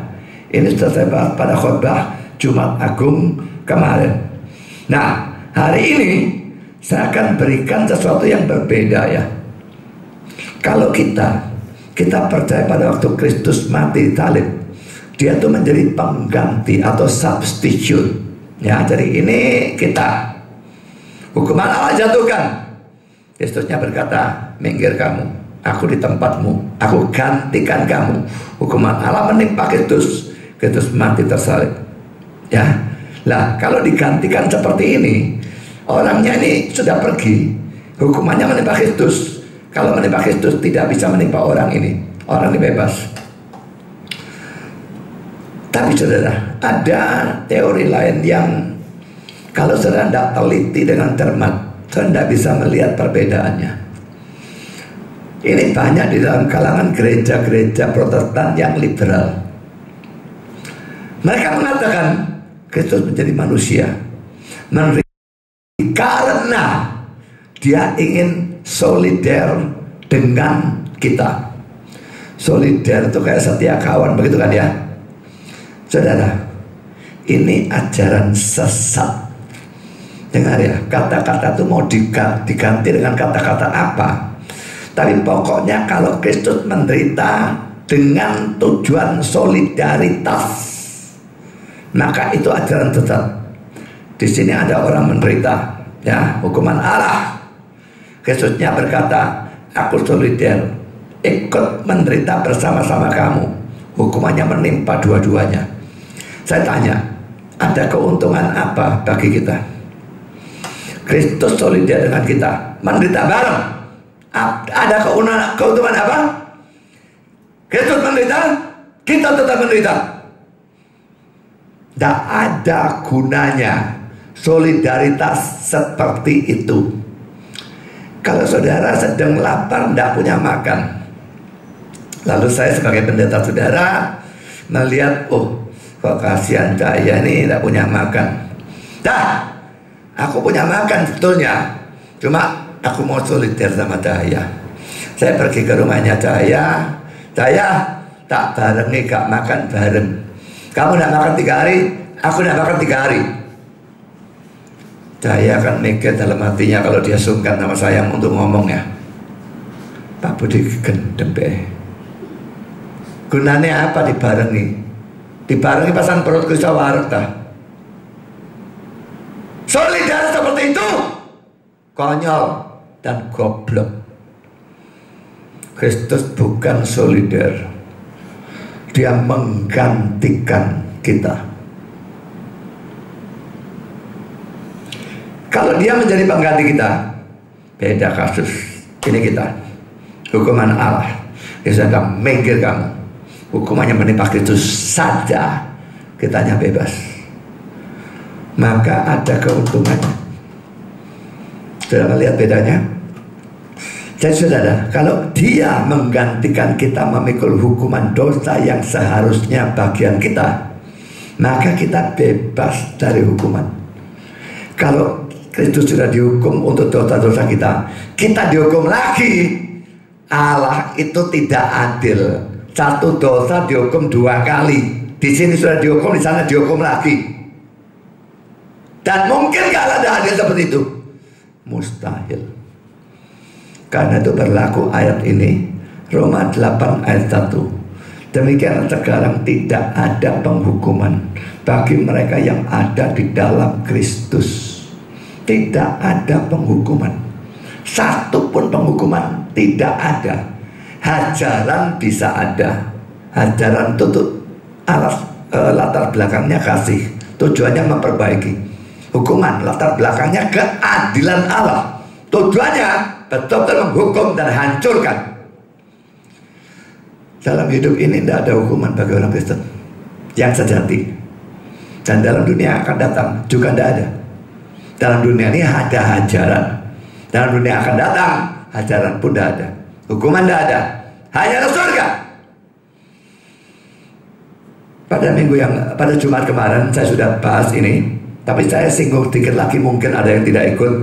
Ini sudah saya bahas pada khotbah Jumat Agung kemarin. Nah, hari ini saya akan berikan sesuatu yang berbeda ya. Kalau kita percaya pada waktu Kristus mati di salib, dia tuh menjadi pengganti atau substitute. Ya, jadi ini kita, hukuman Allah jatuhkan. Kristusnya berkata, minggir kamu, aku di tempatmu, aku gantikan kamu. Hukuman Allah menimpa Kristus, Kristus mati tersalib. Ya, lah kalau digantikan seperti ini, orangnya ini sudah pergi, hukumannya menimpa Kristus. Kalau menimpa Kristus, tidak bisa menimpa orang ini. Orang ini bebas. Tapi saudara, ada teori lain yang kalau saudara tidak teliti dengan cermat, saudara tidak bisa melihat perbedaannya. Ini banyak di dalam kalangan gereja-gereja Protestan yang liberal. Mereka mengatakan Kristus menjadi manusia, karena dia ingin solider dengan kita. Solider itu kayak setia kawan, begitu kan ya? Saudara, ini ajaran sesat. Dengar ya, kata-kata itu mau diganti dengan kata-kata apa? Tapi pokoknya kalau Kristus menderita dengan tujuan solidaritas, maka itu ajaran sesat. Di sini ada orang menderita, ya, hukuman Allah. Kristusnya berkata, aku solider, ikut menderita bersama-sama kamu. Hukumannya menimpa dua-duanya. Saya tanya, ada keuntungan apa bagi kita? Kristus solider dengan kita, menderita bareng. Ada keuntungan apa? Kristus menderita, kita tetap menderita. Tidak ada gunanya solidaritas seperti itu. Kalau saudara sedang lapar, tidak punya makan, lalu saya sebagai pendeta saudara melihat, oh kok kasihan Cahaya nih tidak punya makan. Dah, aku punya makan sebetulnya, cuma aku mau solidar sama Cahaya. Saya pergi ke rumahnya Cahaya, tak bareng nih, gak makan bareng. Kamu tidak makan 3 hari, aku tidak makan 3 hari. Cahaya akan mikir dalam hatinya, kalau dia sungkan sama saya untuk ngomongnya, Pak Budi gendem be. Gunanya apa dibarengi? Dibarengi pasan perutku sawarek dah. Solidar seperti itu konyol dan goblok. Kristus bukan solidar, dia menggantikan kita. Kalau dia menjadi pengganti kita, beda kasus. Ini kita, hukuman Allah, dia sudah minggir kamu, hukumannya menimpa Kristus saja, kitanya bebas. Maka ada keuntungannya. Sudah melihat bedanya? Jadi saudara, kalau dia menggantikan kita memikul hukuman dosa yang seharusnya bagian kita, maka kita bebas dari hukuman. Kalau Kristus sudah dihukum untuk dosa-dosa kita, kita dihukum lagi. Allah itu tidak adil. Satu dosa dihukum 2 kali. Di sini sudah dihukum, di sana dihukum lagi. Dan mungkin kalau ada adil seperti itu? Mustahil. Karena itu berlaku ayat ini, Roma 8 ayat 1. Demikian sekarang tidak ada penghukuman bagi mereka yang ada di dalam Kristus. Tidak ada penghukuman, satupun penghukuman tidak ada. Hajaran bisa ada. Hajaran itu latar belakangnya kasih, tujuannya memperbaiki. Hukuman latar belakangnya keadilan Allah, tujuannya betul-betul menghukum dan hancurkan. Dalam hidup ini tidak ada hukuman bagi orang Kristen yang sejati, dan dalam dunia akan datang juga tidak ada. Dalam dunia ini ada hajaran, dalam dunia akan datang hajaran pun tidak ada, hukuman tidak ada, hanya surga. Pada Jumat kemarin saya sudah bahas ini, tapi saya singgung sedikit lagi, mungkin ada yang tidak ikut.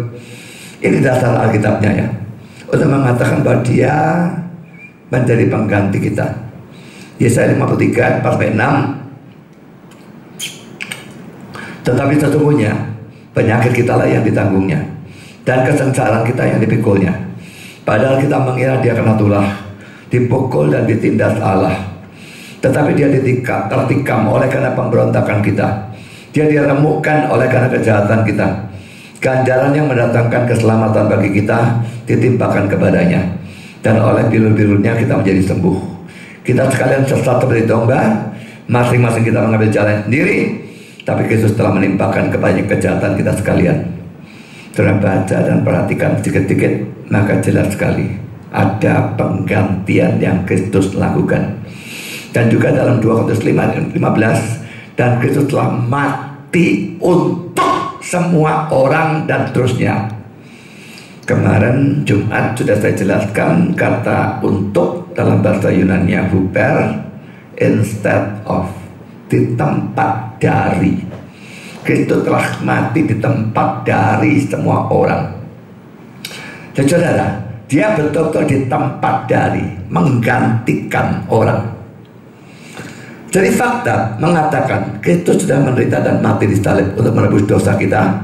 Ini dasar Alkitabnya ya, untuk mengatakan bahwa dia menjadi pengganti kita. Yesaya 53 4-6. Tetapi sesungguhnya penyakit kita lah yang ditanggungnya, dan kesengsaraan kita yang dipikulnya. Padahal kita mengira dia kena tulah, dipukul dan ditindas Allah. Tetapi dia tertikam oleh karena pemberontakan kita, dia diremukkan oleh karena kejahatan kita. Ganjaran yang mendatangkan keselamatan bagi kita ditimpakan kepadanya, dan oleh bilur-bilurnya kita menjadi sembuh. Kita sekalian sesat seperti domba, masing-masing kita mengambil jalan sendiri, tapi Kristus telah menimpakan kebanyakan kejahatan kita sekalian. Saudara baca dan perhatikan sedikit-sedikit, maka jelas sekali ada penggantian yang Kristus lakukan. Dan juga dalam 2 Korintus 5:15, dan Kristus telah mati untuk semua orang, dan terusnya. Kemarin Jumat sudah saya jelaskan kata untuk dalam bahasa Yunani huper, instead of, di tempat dari. Kristus telah mati di tempat dari semua orang. Dan saudara, dia betul-betul di tempat dari, menggantikan orang. Jadi fakta mengatakan Kristus sudah menderita dan mati di salib untuk menebus dosa kita,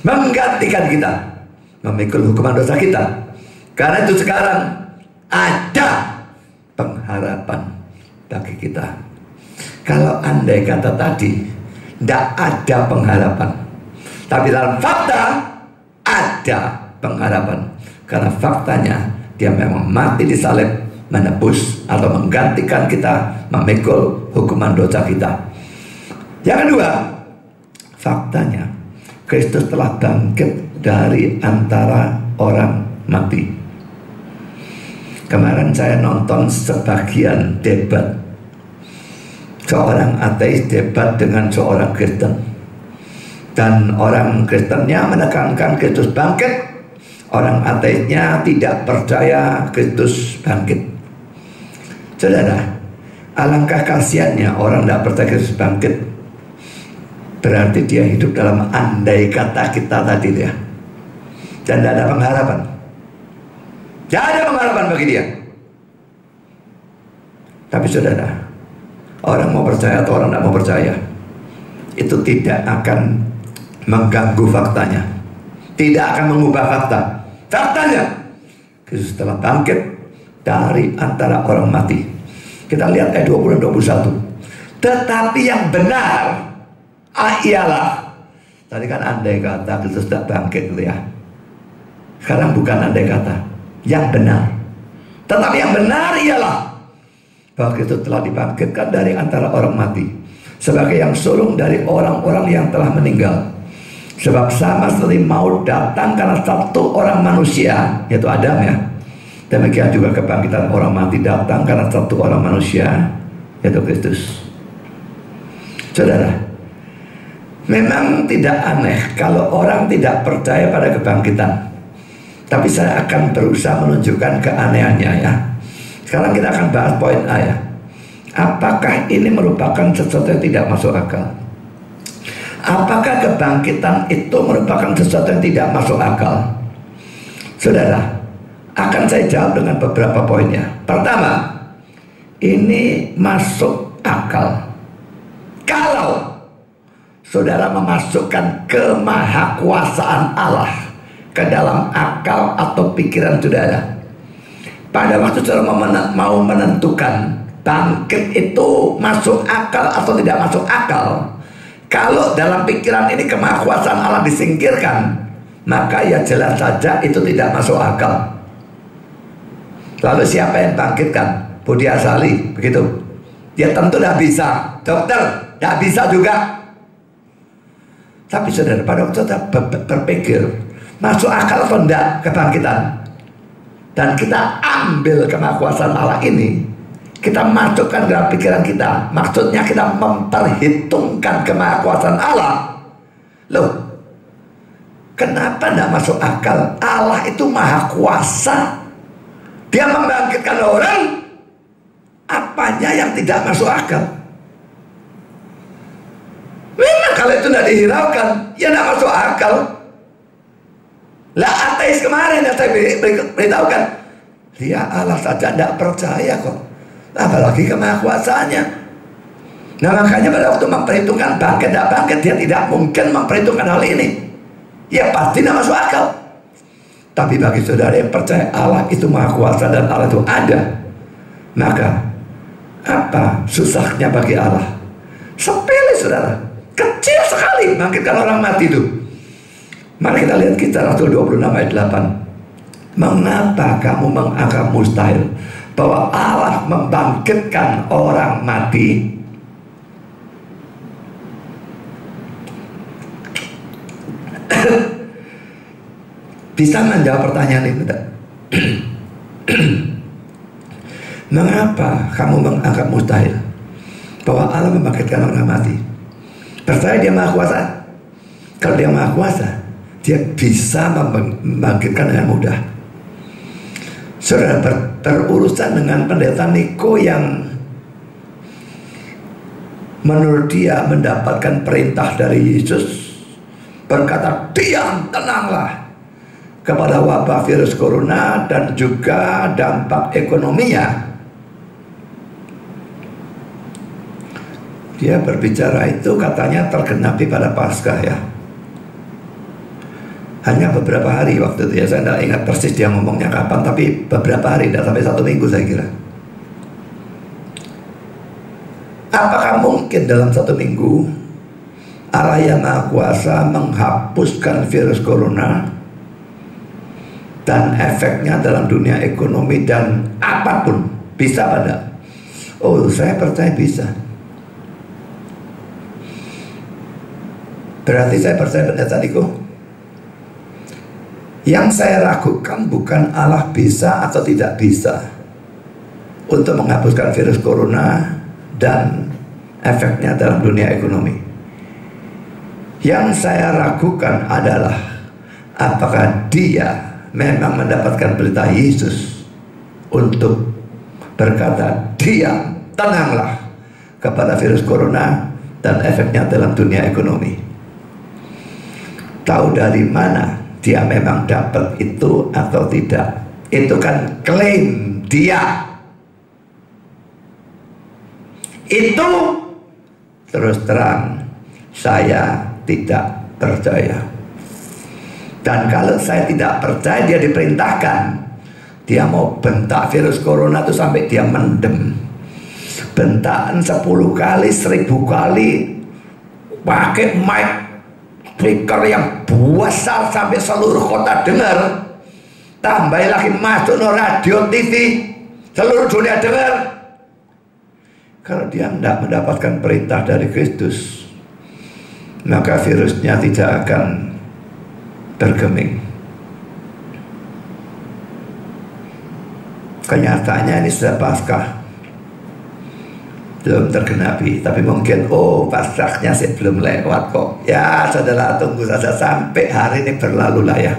menggantikan kita, memikul hukuman dosa kita. Karena itu sekarang ada pengharapan bagi kita. Kalau andai kata tadi tidak ada pengharapan, tapi dalam fakta ada pengharapan. Karena faktanya dia memang mati di salib, menebus atau menggantikan kita, memikul hukuman dosa kita. Yang kedua, faktanya Kristus telah bangkit dari antara orang mati. Kemarin saya nonton sebagian debat, seorang ateis debat dengan seorang Kristen. Dan orang Kristennya menekankan Kristus bangkit, orang ateisnya tidak percaya Kristus bangkit. Saudara, alangkah kasihannya orang tidak percaya Kristus bangkit. Berarti dia hidup dalam andai kata kita tadi ya. Dan tidak ada pengharapan. Tidak ada pengharapan bagi dia. Tapi saudara, orang mau percaya atau orang tidak mau percaya, itu tidak akan mengganggu faktanya, tidak akan mengubah fakta. Faktanya, Kristus telah bangkit dari antara orang mati. Kita lihat ayat 20 dan 21. Tetapi yang benar ialah, tadi kan andai kata Kristus tidak bangkit gitu ya. Sekarang bukan andai kata, yang benar. Tetapi yang benar ialah bahwa Kristus telah dibangkitkan dari antara orang mati sebagai yang sulung dari orang-orang yang telah meninggal. Sebab sama seperti maut datang karena satu orang manusia, yaitu Adam ya, demikian juga kebangkitan orang mati datang karena satu orang manusia, yaitu Kristus. Saudara, memang tidak aneh kalau orang tidak percaya pada kebangkitan, tapi saya akan berusaha menunjukkan keanehannya ya. Sekarang kita akan bahas poin A ya. Apakah ini merupakan sesuatu yang tidak masuk akal? Apakah kebangkitan itu merupakan sesuatu yang tidak masuk akal? Saudara, akan saya jawab dengan beberapa poinnya. Pertama, ini masuk akal kalau saudara memasukkan kemahakuasaan Allah ke dalam akal atau pikiran saudara. Pada waktu saudara mau menentukan bangkit itu masuk akal atau tidak masuk akal, kalau dalam pikiran ini kemahakuasaan Allah disingkirkan, maka ya jelas saja itu tidak masuk akal. Lalu siapa yang bangkitkan? Budi Asali, begitu? Dia tentu tidak bisa. Dokter, tidak bisa juga. Tapi saudara, pada waktu saudara berpikir masuk akal atau tidak kebangkitan, dan kita ambil kemahakuasaan Allah ini, kita masukkan dalam pikiran kita, maksudnya kita memperhitungkan kemahakuasaan Allah. Loh, kenapa tidak masuk akal? Allah itu maha kuasa, dia membangkitkan orang. Apanya yang tidak masuk akal? Memang kalau itu tidak dihiraukan, ya tidak masuk akal. Lah ateis kemarin yang saya beritahukan, dia Allah saja tidak percaya kok, apalagi kemahakuasaannya. Nah makanya pada waktu memperhitungkan bangkit tidak bangkit, dia tidak mungkin memperhitungkan hal ini. Ya pasti tidak masuk akal. Tapi bagi saudara yang percaya Allah itu maha kuasa dan Allah itu ada, maka apa susahnya bagi Allah? Sepele saudara, kecil sekali bangkitkan orang mati itu. Mari kita lihat Kisah Rasul 26 ayat 8. Mengapa kamu menganggap mustahil bahwa Allah membangkitkan orang mati? Bisa menjawab pertanyaan itu tak? Mengapa kamu menganggap mustahil bahwa Allah membangkitkan orang mati? Percaya dia maha kuasa. Kalau dia maha kuasa, dia bisa membangkitkan dengan mudah. Saudara berurusan dengan pendeta Niko yang menurut dia mendapatkan perintah dari Yesus, berkata, diam, tenanglah kepada wabah virus corona dan juga dampak ekonominya. Dia berbicara itu katanya tergenapi pada Paskah ya. Hanya beberapa hari waktu itu ya, saya tidak ingat persis dia ngomongnya kapan, tapi beberapa hari, tidak sampai 1 minggu saya kira. Apakah mungkin dalam 1 minggu Allah yang Maha Kuasa menghapuskan virus corona dan efeknya dalam dunia ekonomi dan apapun? Bisa pada? Oh, saya percaya bisa. Berarti saya percaya pendeta Niko. Yang saya ragukan bukan Allah bisa atau tidak bisa untuk menghapuskan virus corona dan efeknya dalam dunia ekonomi. Yang saya ragukan adalah apakah dia memang mendapatkan berita Yesus untuk berkata, diam, tenanglah kepada virus corona dan efeknya dalam dunia ekonomi. Tahu dari mana dia memang dapat itu atau tidak? Itu kan klaim dia. Itu terus terang saya tidak percaya. Dan kalau saya tidak percaya dia diperintahkan, dia mau bentak virus corona itu sampai dia mendem. Bentakan 10 kali, 1000 kali, pakai mic speaker yang besar sampai seluruh kota dengar. Tambah lagi masuk no radio, TV, seluruh dunia dengar. Kalau dia tidak mendapatkan perintah dari Kristus, maka virusnya tidak akan bergeming. Kenyataannya ini sudah Paskah, belum tergenapi, tapi mungkin Paskahnya sih belum lewat kok. Ya saudara, tunggu saja sampai hari ini berlalu lah ya.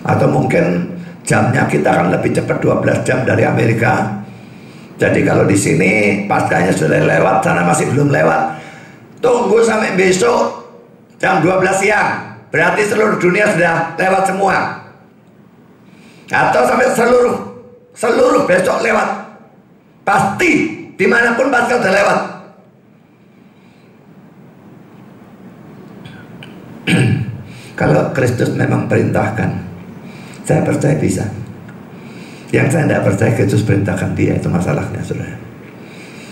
Atau mungkin jamnya kita akan lebih cepat 12 jam dari Amerika. Jadi kalau di sini Paskahnya sudah lewat, sana masih belum lewat. Tunggu sampai besok jam 12 siang, berarti seluruh dunia sudah lewat semua. Atau sampai seluruh besok lewat. Pasti dimanapun Paskah sudah lewat. Kalau Kristus memang perintahkan, saya percaya bisa. Yang saya tidak percaya Kristus perintahkan dia, itu masalahnya saudara.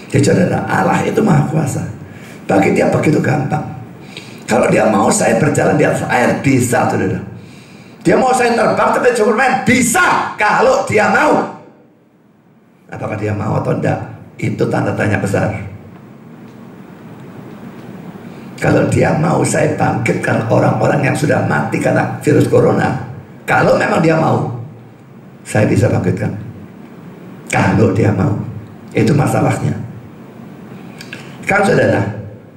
Jadi saudara, Allah itu maha kuasa. Bagi dia begitu gampang. Kalau dia mau saya berjalan di atas air, bisa saudara. Dia mau saya terbang seperti Superman, bisa. Kalau dia mau. Apakah dia mau atau tidak, itu tanda tanya besar. Kalau dia mau saya bangkitkan orang-orang yang sudah mati karena virus corona, kalau memang dia mau, saya bisa bangkitkan. Kalau dia mau. Itu masalahnya. Kan saudara,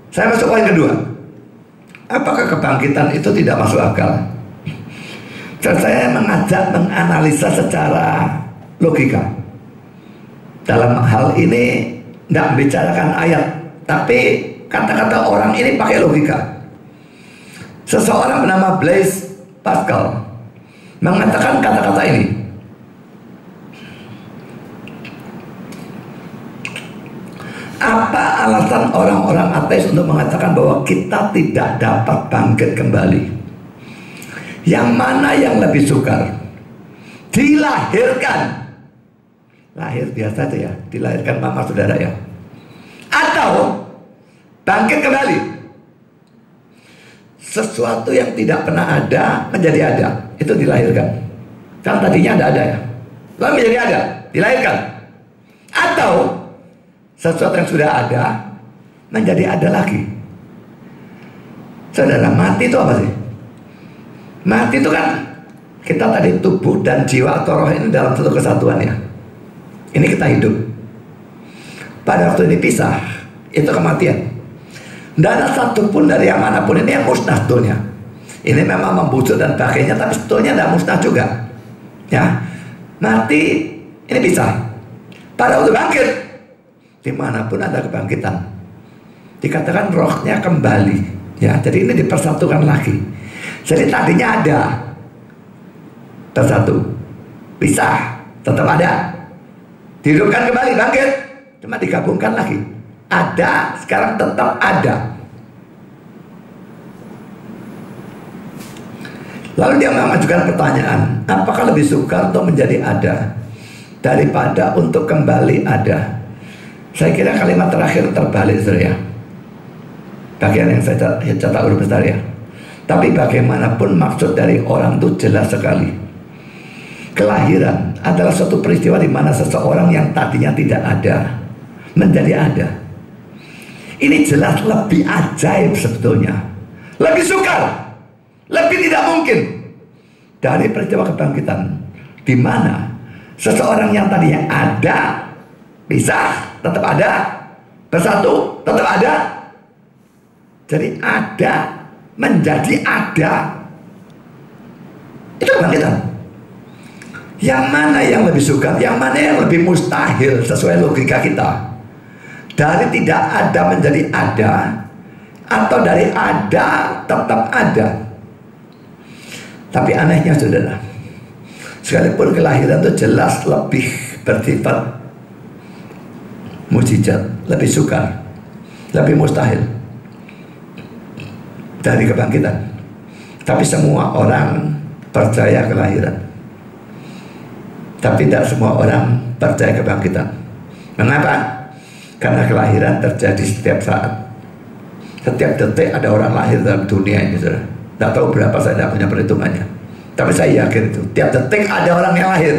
saya masuk poin kedua. Apakah kebangkitan itu tidak masuk akal? Dan saya mengajak menganalisa secara logika. Dalam hal ini tidak membicarakan ayat, tapi kata-kata orang ini pakai logika. Seseorang bernama Blaise Pascal mengatakan kata-kata ini. Apa alasan orang-orang ateis untuk mengatakan bahwa kita tidak dapat bangkit kembali? Yang mana yang lebih sukar? Dilahirkan. Lahir biasa itu ya, dilahirkan mama saudara ya. Atau bangkit kembali. Sesuatu yang tidak pernah ada menjadi ada, itu dilahirkan. Kan tadinya ada ya, lalu menjadi ada, dilahirkan. Atau sesuatu yang sudah ada menjadi ada lagi. Saudara, mati itu apa sih? Mati itu kan kita tadi tubuh dan jiwa atau roh ini dalam satu kesatuan ya. Ini kita hidup. Pada waktu ini pisah, itu kematian. Tidak ada satupun dari yang manapun ini yang musnah sebetulnya. Ini memang membusuk dan sebagainya, tapi sebetulnya tidak musnah juga. Ya, mati ini pisah. Pada waktu bangkit, dimanapun ada kebangkitan, dikatakan rohnya kembali. Ya, jadi ini dipersatukan lagi. Jadi tadinya ada, bersatu, pisah, tetap ada. Dihidupkan kembali, bangkit, cuma digabungkan lagi. Ada, sekarang tetap ada. Lalu dia mengajukan pertanyaan, apakah lebih sukar untuk menjadi ada daripada untuk kembali ada? Saya kira kalimat terakhir terbalik saudara ya. Bagian yang saya catat huruf besar ya. Tapi bagaimanapun maksud dari orang itu jelas sekali. Kelahiran adalah suatu peristiwa di mana seseorang yang tadinya tidak ada menjadi ada. Ini jelas lebih ajaib sebetulnya, lebih sukar, lebih tidak mungkin dari peristiwa kebangkitan, di mana seseorang yang tadinya ada bisa tetap ada, bersatu tetap ada. Jadi ada menjadi ada. Itu kebangkitan. Yang mana yang lebih sukar, yang mana yang lebih mustahil sesuai logika kita? Dari tidak ada menjadi ada, atau dari ada tetap ada? Tapi anehnya saudara, sekalipun kelahiran itu jelas lebih bersifat mujizat, lebih sukar, lebih mustahil dari kebangkitan. Tapi semua orang percaya kelahiran. Tapi tidak semua orang percaya kebangkitan. Mengapa? Karena kelahiran terjadi setiap saat. Setiap detik ada orang lahir dalam dunia ini, saudara. Tidak tahu berapa, saya tidak punya perhitungannya. Tapi saya yakin itu, tiap detik ada orang yang lahir.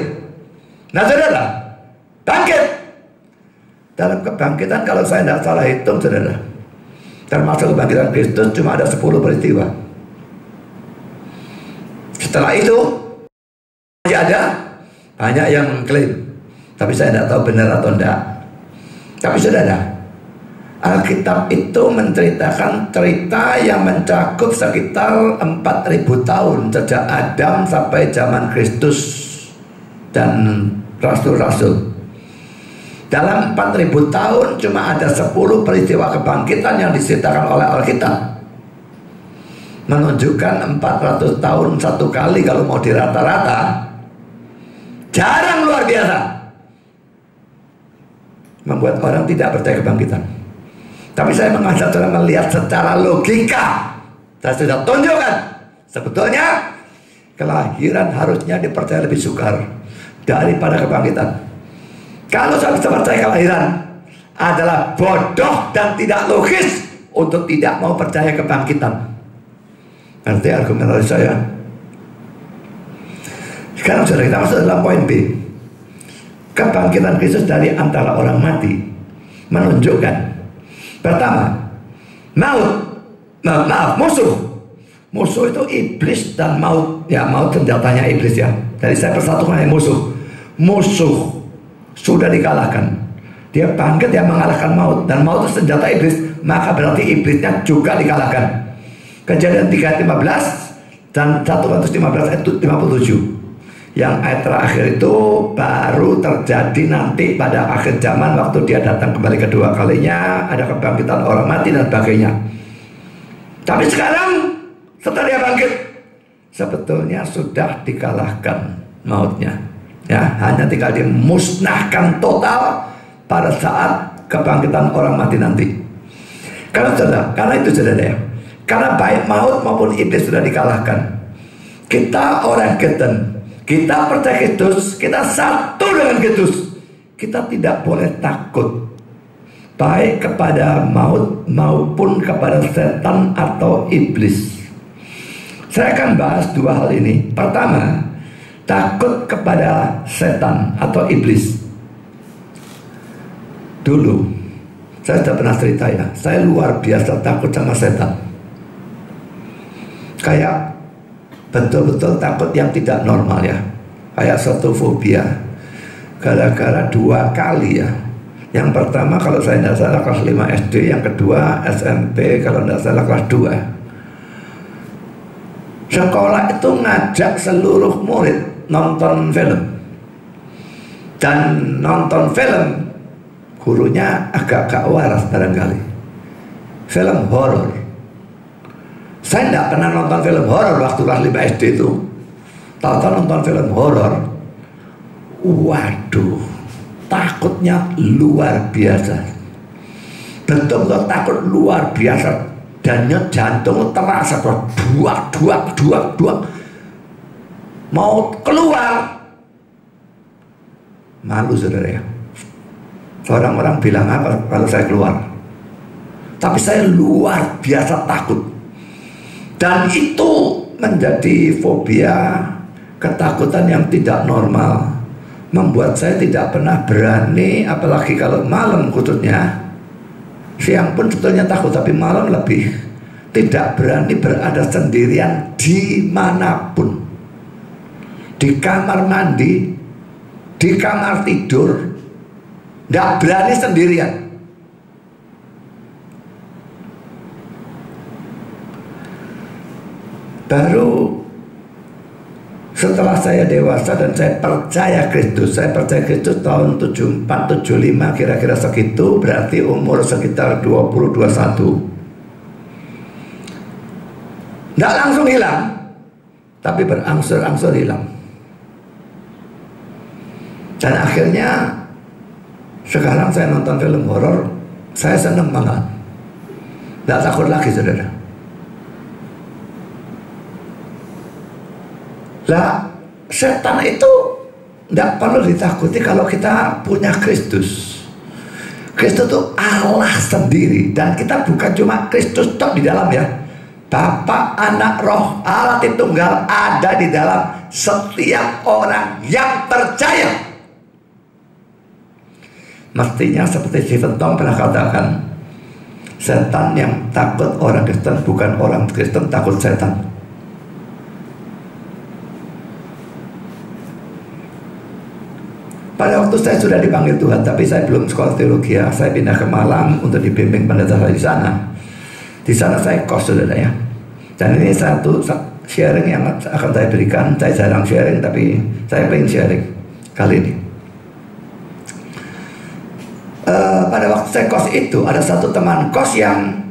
Nah saudara, bangkit. Dalam kebangkitan, kalau saya tidak salah hitung, saudara, termasuk kebangkitan Kristus, cuma ada 10 peristiwa. Setelah itu masih ada banyak yang mengklaim, tapi saya tidak tahu benar atau tidak. Tapi saudara, Alkitab itu menceritakan cerita yang mencakup sekitar 4.000 tahun sejak Adam sampai zaman Kristus dan rasul-rasul. Dalam 4.000 tahun cuma ada 10 peristiwa kebangkitan yang diceritakan oleh Alkitab. Menunjukkan 400 tahun satu kali kalau mau dirata-rata. Jarang, luar biasa. Membuat orang tidak percaya kebangkitan. Tapi saya mengajak saudara melihat secara logika. Saya sudah tunjukkan, sebetulnya kelahiran harusnya dipercaya lebih sukar daripada kebangkitan. Kalau saya bisa percaya kelahiran adalah bodoh dan tidak logis untuk tidak mau percaya kebangkitan. Nanti argumentasi saya. Sekarang saudara, kita masuk dalam poin B. Kebangkitan Kristus dari antara orang mati menunjukkan, pertama, musuh. Musuh itu iblis dan maut. Ya, maut senjatanya iblis ya. Jadi saya persatukan yang musuh. Musuh sudah dikalahkan. Dia bangkit, dia mengalahkan maut. Dan maut itu senjata iblis, maka berarti iblisnya juga dikalahkan. Kejadian 3:15 dan 1:15 ayat 57. Yang ayat terakhir itu baru terjadi nanti pada akhir zaman, waktu dia datang kembali kedua kalinya, ada kebangkitan orang mati dan sebagainya. Tapi sekarang setelah dia bangkit, sebetulnya sudah dikalahkan mautnya. Ya, hanya tinggal dimusnahkan total pada saat kebangkitan orang mati nanti. Karena itu saudara ya, karena baik maut maupun iblis sudah dikalahkan. Kita orang Kristen, kita percaya Kristus, kita satu dengan Kristus. Kita tidak boleh takut baik kepada maut maupun kepada setan atau iblis. Saya akan bahas dua hal ini. Pertama, takut kepada setan atau iblis. Dulu saya sudah pernah cerita ya, saya luar biasa takut sama setan. Kayak betul-betul takut yang tidak normal ya. Kayak suatu fobia. Gara-gara 2 kali ya. Yang pertama kalau saya tidak salah kelas 5 SD, yang kedua SMP kalau tidak salah kelas 2. Sekolah itu ngajak seluruh murid nonton film. Dan nonton film, gurunya agak-agak waras barangkali. Film horor. Saya tidak pernah nonton film horor waktu kelas 5 SD itu. Tahu-tahu nonton film horor, waduh, takutnya luar biasa. Betul-betul takut luar biasa. Dan jantung terasa duak. Mau keluar, malu saudara ya. Orang-orang bilang apa kalau saya keluar? Tapi saya luar biasa takut. Dan itu menjadi fobia, ketakutan yang tidak normal. Membuat saya tidak pernah berani, apalagi kalau malam khususnya. Siang pun sebetulnya takut, tapi malam lebih. Tidak berani berada sendirian dimanapun. Di kamar mandi, di kamar tidur, tidak berani sendirian. Baru setelah saya dewasa dan saya percaya Kristus tahun 74, 75 kira-kira segitu, berarti umur sekitar 20, 21. Nggak langsung hilang, tapi berangsur-angsur hilang. Dan akhirnya sekarang saya nonton film horor, saya seneng banget. Nggak takut lagi, saudara. Lah, setan itu nggak perlu ditakuti kalau kita punya Kristus. Kristus itu Allah sendiri, dan kita bukan cuma Kristus tok di dalam ya. Bapa, Anak, Roh, Allah Tritunggal ada di dalam setiap orang yang percaya. Mestinya seperti Stephen Tong pernah katakan, setan yang takut orang Kristen bukan orang Kristen takut setan. Pada waktu saya sudah dipanggil Tuhan, tapi saya belum sekolah teologi ya. Saya pindah ke Malang untuk dibimbing pendeta saya di sana. Di sana saya kos, saudara ya. Dan ini satu sharing yang akan saya berikan. Saya jarang sharing, tapi saya pengen sharing kali ini. Pada waktu saya kos itu, ada satu teman kos yang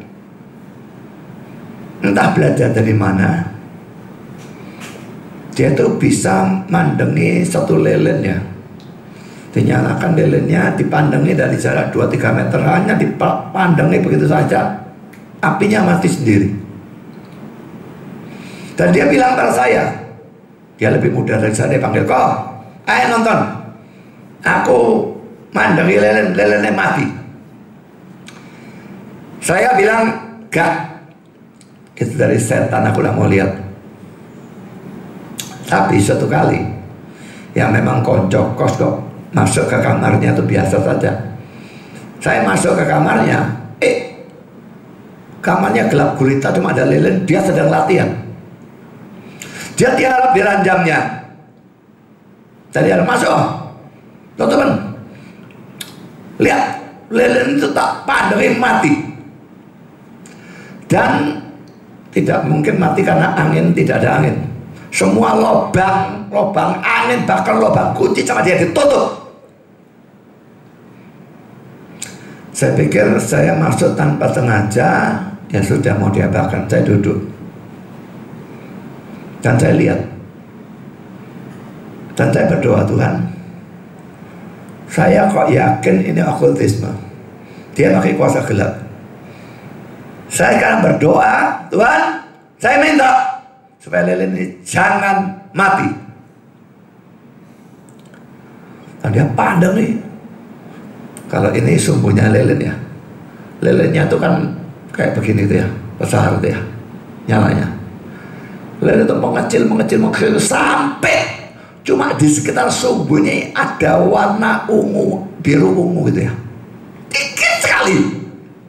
entah belajar dari mana, dia tuh bisa mandengi satu lilin ya. Dinyalakan lilinnya, dipandangi dari jarak 2-3 meter, hanya dipandangi begitu saja, apinya mati sendiri. Dan dia bilang pada saya, dia lebih muda dari saya, dia panggil, "Kok, ayo nonton, aku mandangi lilinnya mati." Saya bilang, "Gak, itu dari setan, aku gak mau lihat." Tapi suatu kali, yang memang kocok kos kok, masuk ke kamarnya itu biasa saja. Saya masuk ke kamarnya, kamarnya gelap gulita, cuma ada lilin, dia sedang latihan. Dia tiarap di ranjangnya. Tadi ada masuk, teman-teman, lihat lilin itu tak pandangi mati. Dan tidak mungkin mati karena angin, tidak ada angin. Semua lubang angin, bahkan lubang kunci sama dia ditutup. Saya pikir saya masuk tanpa sengaja, ya sudah mau diapakan. Saya duduk dan saya lihat, dan saya berdoa, "Tuhan, saya kok yakin ini okultisme, dia pakai kuasa gelap. Saya sekarang berdoa, Tuhan, saya minta supaya lilin ini jangan mati." Dan dia pandang nih, kalau ini sumbunya lilin ya, lilinnya itu kan kayak begini tuh ya, besar tuh ya, nyalanya. Lilin itu mengecil sampai cuma di sekitar sumbunya ada warna ungu, biru ungu gitu ya, dikit sekali,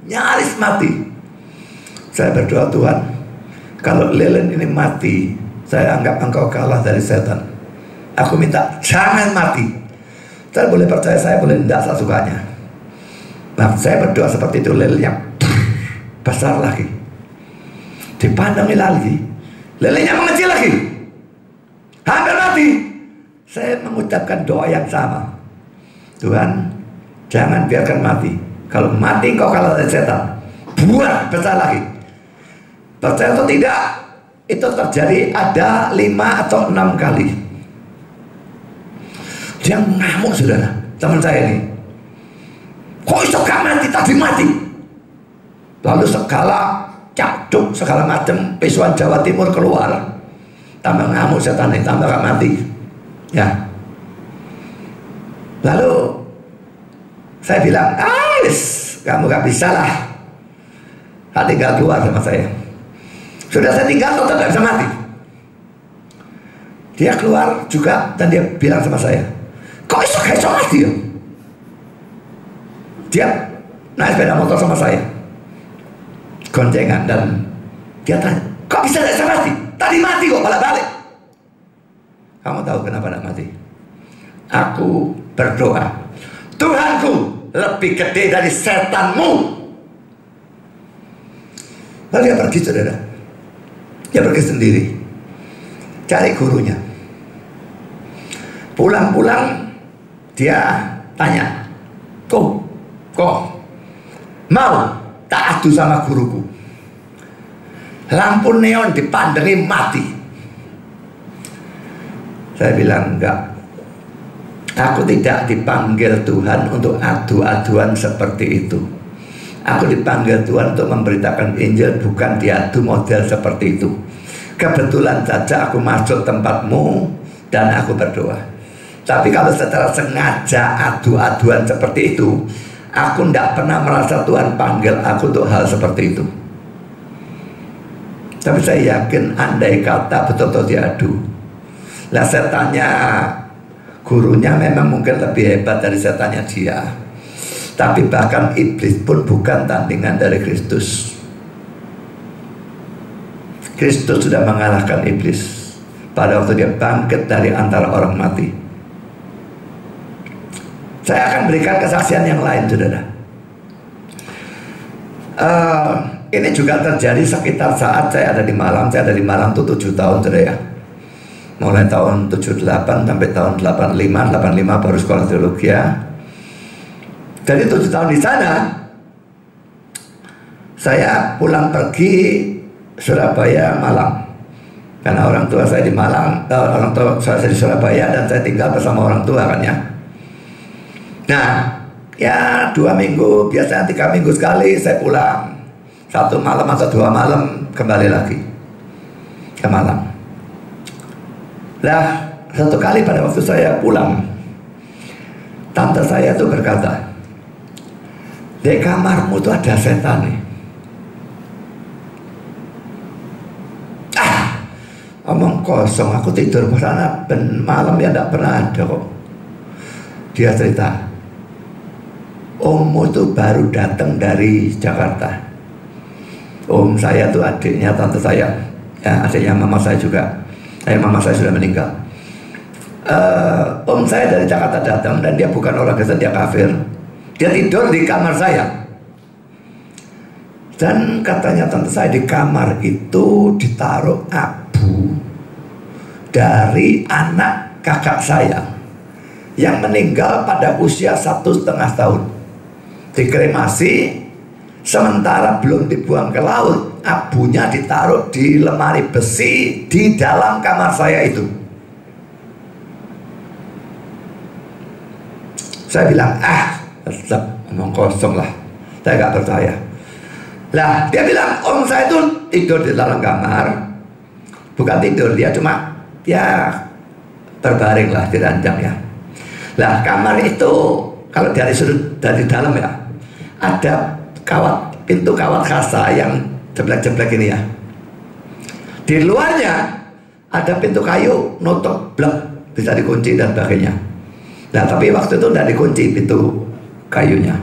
nyaris mati. Saya berdoa, "Tuhan, kalau lilin ini mati, saya anggap Engkau kalah dari setan. Aku minta jangan mati." Saya boleh percaya, saya boleh tidak, saya sukanya. Nah, saya berdoa seperti itu, lilinnya besar lagi, dipandangi lagi, lilinnya mengecil lagi, hampir mati. Saya mengucapkan doa yang sama, "Tuhan, jangan biarkan mati. Kalau mati Engkau kalah dari setan. Buat besar lagi." Percaya atau tidak, itu terjadi ada 5 atau 6 kali. Dia ngamuk, saudara, teman saya ini. "Kok iso gak mati, tadi mati?" Lalu segala caduk, segala macam pisuan Jawa Timur keluar. Tambah ngamuk setan ini, tambah gak mati ya. Lalu saya bilang, kamu gak bisa lah, gak tinggal keluar sama saya. Sudah saya tinggal, tetap gak bisa mati. Dia keluar juga dan dia bilang sama saya, "Kok iso gak iso mati ya?" Dia naik sepeda motor sama saya, goncengan, dan dia tanya, "Kok bisa gak bisa mati? Tadi mati kok malah balik." Kamu tahu kenapa gak mati? Aku berdoa, "Tuhanku lebih gede dari setanmu." Lalu dia pergi, saudara. Dia pergi sendiri, cari gurunya. Pulang-pulang dia tanya, kok mau tak adu sama guruku? Lampu neon dipandangi mati. Saya bilang enggak. Aku tidak dipanggil Tuhan untuk adu-aduan seperti itu. Aku dipanggil Tuhan untuk memberitakan Injil, bukan diadu model seperti itu. Kebetulan saja aku masuk tempatmu dan aku berdoa. Tapi kalau secara sengaja adu-aduan seperti itu, aku tidak pernah merasa Tuhan panggil aku untuk hal seperti itu. Tapi saya yakin andai kata betul-betul diadu, lah setannya gurunya memang mungkin lebih hebat dari setannya dia. Tapi bahkan iblis pun bukan tandingan dari Kristus. Kristus sudah mengalahkan iblis pada waktu dia bangkit dari antara orang mati. Saya akan berikan kesaksian yang lain, saudara. Ini juga terjadi sekitar saat saya ada di Malang. Saya ada di Malang tuh 7 tahun, saudara ya. Mulai tahun 78 sampai tahun 85 baru sekolah teologi ya. Jadi 7 tahun di sana, saya pulang pergi Surabaya, Malang. Karena orang tua saya di Malang, orang tua saya di Surabaya, dan saya tinggal bersama orang tua kan ya. Nah, ya 2 minggu, biasanya 3 minggu sekali saya pulang. 1 malam atau 2 malam kembali lagi ke Malang. Nah, satu kali pada waktu saya pulang, tante saya tuh berkata, di kamarmu tuh ada setan nih. Omong kosong, aku tidur di sana malam ya tidak pernah ada kok. Dia cerita, ommu tuh baru datang dari Jakarta. Om saya tuh adiknya tante saya, ya adiknya mama saya juga. Mama saya sudah meninggal. Om saya dari Jakarta datang dan dia bukan orang Kristen, dia kafir. Dia tidur di kamar saya. Dan katanya tante saya di kamar itu ditaruh abu dari anak kakak saya yang meninggal pada usia 1,5 tahun. Dikremasi, sementara belum dibuang ke laut, abunya ditaruh di lemari besi di dalam kamar saya itu. Saya bilang, tetap ngomong kosong lah, saya gak percaya. Lah dia bilang, om saya itu tidur di dalam kamar. Bukan tidur, dia cuma berbaring lah di ranjang ya. Lah kamar itu kalau dari sudut, dari dalam ya, ada pintu kawat kasa yang jeblek-jeblek ini ya. Di luarnya ada pintu kayu nutup blek, bisa dikunci dan sebagainya. Nah tapi waktu itu tidak dikunci pintu kayunya.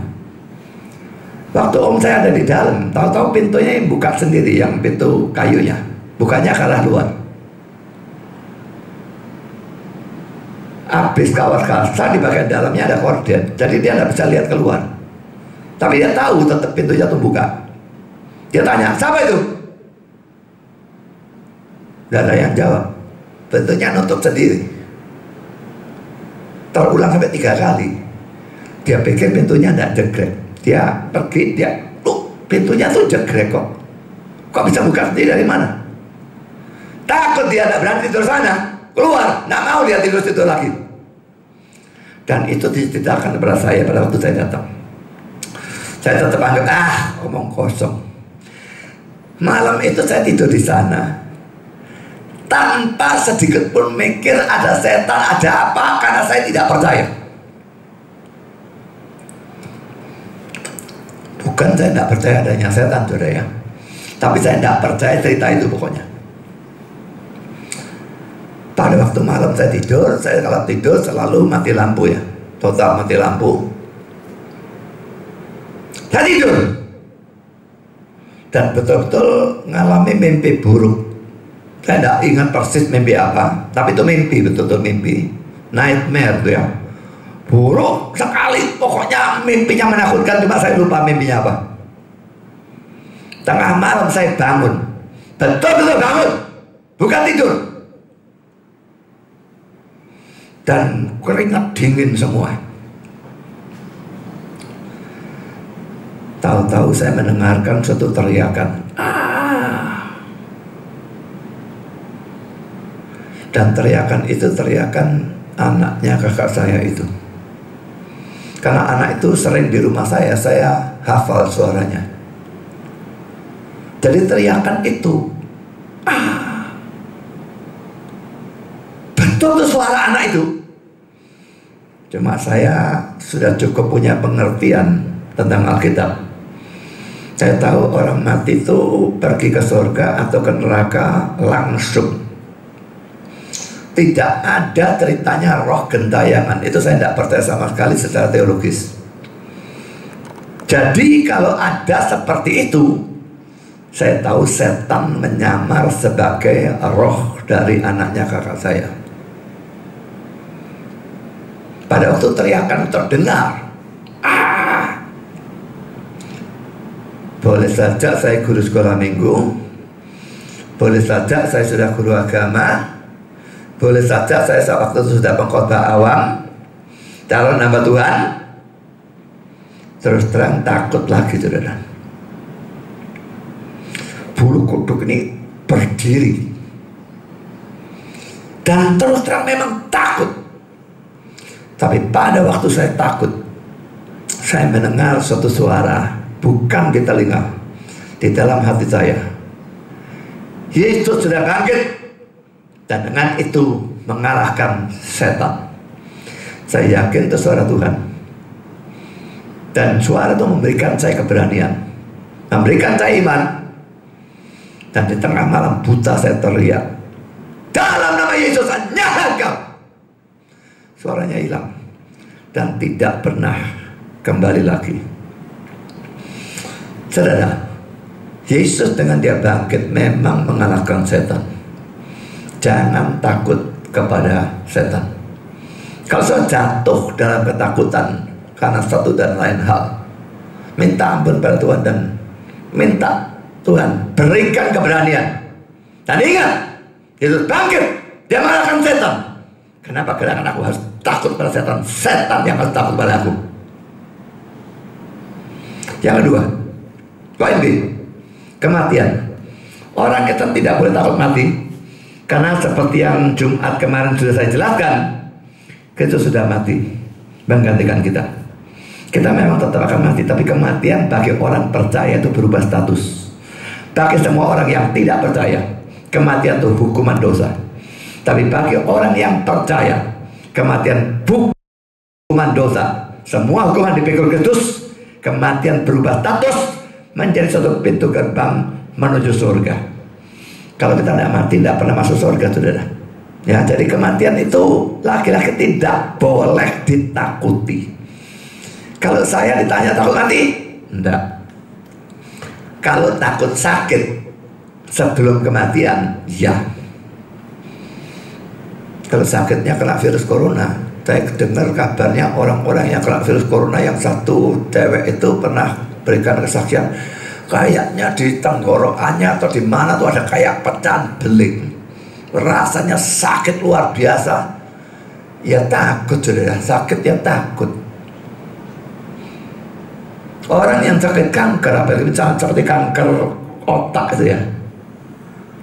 Waktu om saya ada di dalam, tahu-tahu pintunya yang buka sendiri, yang pintu kayunya, bukanya ke arah luar. Habis kawat kasa di bagian dalamnya ada korden, jadi dia tidak bisa lihat keluar. Tapi dia tahu tetap pintunya tuh buka. Dia tanya, siapa itu? Tidak ada yang jawab. Pintunya nutup sendiri. Terulang sampai 3 kali. Dia pikir pintunya tidak jegrek. Dia pergi, pintunya tuh jegrek kok. Kok bisa buka sendiri dari mana? Takut dia tidak berani tidur sana. Keluar, tidak mau dia tidur situ lagi. Dan itu diceritakan kepada saya pada waktu saya datang. Saya tetap anggap, omong kosong. Malam itu saya tidur di sana tanpa sedikit pun mikir ada setan, ada apa, karena saya tidak percaya. Bukan saya tidak percaya adanya setan, saudara ya, tapi saya tidak percaya cerita itu pokoknya. Pada waktu malam saya tidur, saya kalau tidur selalu mati lampu ya, total mati lampu. Saya tidur dan betul-betul ngalami mimpi buruk. Saya tidak ingat persis mimpi apa, tapi itu mimpi, betul-betul mimpi, nightmare tuh ya, buruk sekali. Pokoknya mimpinya menakutkan, cuma saya lupa mimpinya apa. Tengah malam saya bangun Betul-betul bangun, bukan tidur. Dan keringat dingin semua. Tahu-tahu saya mendengarkan suatu teriakan. Dan teriakan itu teriakan anaknya kakak saya itu. Karena anak itu sering di rumah saya hafal suaranya. Jadi teriakan itu betul tuh suara anak itu. Cuma saya sudah cukup punya pengertian tentang Alkitab. Saya tahu orang mati itu pergi ke surga atau ke neraka langsung. Tidak ada ceritanya roh gentayangan. Itu saya tidak percaya sama sekali secara teologis. Jadi kalau ada seperti itu, saya tahu setan menyamar sebagai roh dari anaknya kakak saya. Pada waktu teriakan terdengar, boleh saja saya guru sekolah minggu, boleh saja saya sudah guru agama, boleh saja saya waktu itu sudah pengkhotbah awam, calon hamba Tuhan. Terus terang takut lagi, saudara. Bulu kuduk ini berdiri. Dan terus terang memang takut. Tapi pada waktu saya takut, saya mendengar suatu suara, bukan di telinga, di dalam hati saya. Yesus sudah bangkit, dan dengan itu mengalahkan setan. Saya yakin itu suara Tuhan. Dan suara itu memberikan saya keberanian, memberikan saya iman. Dan di tengah malam buta saya teriak, dalam nama Yesus, nyala kau. Suaranya hilang dan tidak pernah kembali lagi. Saudara, Yesus dengan dia bangkit memang mengalahkan setan. Jangan takut kepada setan. Kalau saya jatuh dalam ketakutan karena satu dan lain hal, minta ampun pada Tuhan dan minta Tuhan berikan keberanian. Dan ingat, Yesus bangkit, dia mengalahkan setan. Kenapa gerangan aku harus takut pada setan? Setan yang harus takut pada aku. Yang kedua, poin B, kematian. Orang kita tidak boleh takut mati, karena seperti yang Jumat kemarin sudah saya jelaskan, Kristus sudah mati menggantikan kita. Kita memang tetap akan mati, tapi kematian bagi orang percaya itu berubah status. Bagi semua orang yang tidak percaya, kematian itu hukuman dosa. Tapi bagi orang yang percaya, kematian bukan hukuman dosa. Semua hukuman dipikul Kristus. Kematian berubah status menjadi suatu pintu gerbang menuju surga. Kalau kita tidak mati, tidak pernah masuk surga, saudara. Ya, jadi kematian itu laki-laki tidak boleh ditakuti. Kalau saya ditanya takut mati, enggak. Kalau takut sakit sebelum kematian, ya. Kalau sakitnya kena virus corona, saya dengar kabarnya orang-orang yang kena virus corona, yang satu cewek itu pernah berikan kesaksian, kayaknya di tenggorokannya atau di mana tuh ada kayak pecahan beling, rasanya sakit luar biasa. Ya takut, saudara, sakit ya takut. Orang yang sakit kanker, apalagi seperti kanker otak itu ya,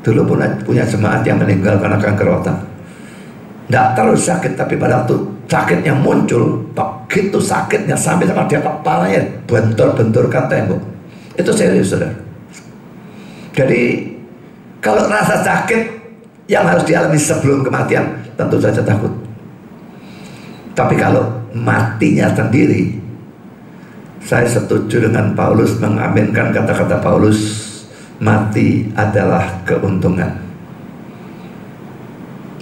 dulu punya jemaat yang meninggal karena kanker otak. Tidak terlalu sakit, tapi pada waktu sakitnya muncul, begitu sakitnya sampai sama dia kepalanya bentur-benturkan tembok. Itu serius, saudara. Jadi kalau rasa sakit yang harus dialami sebelum kematian, tentu saja takut. Tapi kalau matinya sendiri, saya setuju dengan Paulus, mengaminkan kata-kata Paulus, mati adalah keuntungan.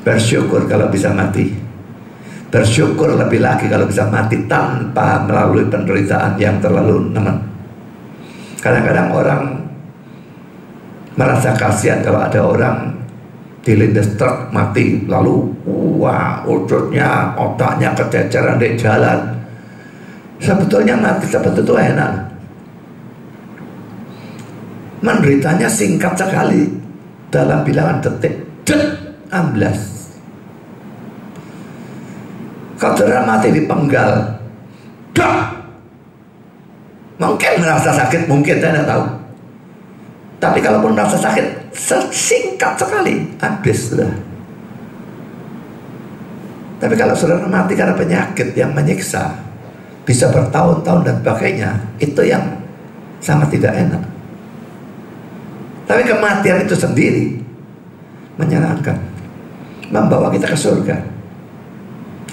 Bersyukur kalau bisa mati. Bersyukur lebih lagi kalau bisa mati tanpa melalui penderitaan yang terlalu nemen. Kadang-kadang orang merasa kasihan kalau ada orang dilindas truk mati, lalu wah, ucutnya, otaknya kececeran di jalan. Sebetulnya mati seperti itu enak. Menderitanya singkat sekali. dalam bilangan detik. 16. Kalau saudara mati dipenggal, mungkin merasa sakit, mungkin saya tidak tahu. Tapi kalaupun merasa sakit, singkat sekali, habis sudah. Tapi kalau saudara mati karena penyakit yang menyiksa, bisa bertahun-tahun dan sebagainya, itu yang sangat tidak enak. Tapi kematian itu sendiri menyenangkan, membawa kita ke surga.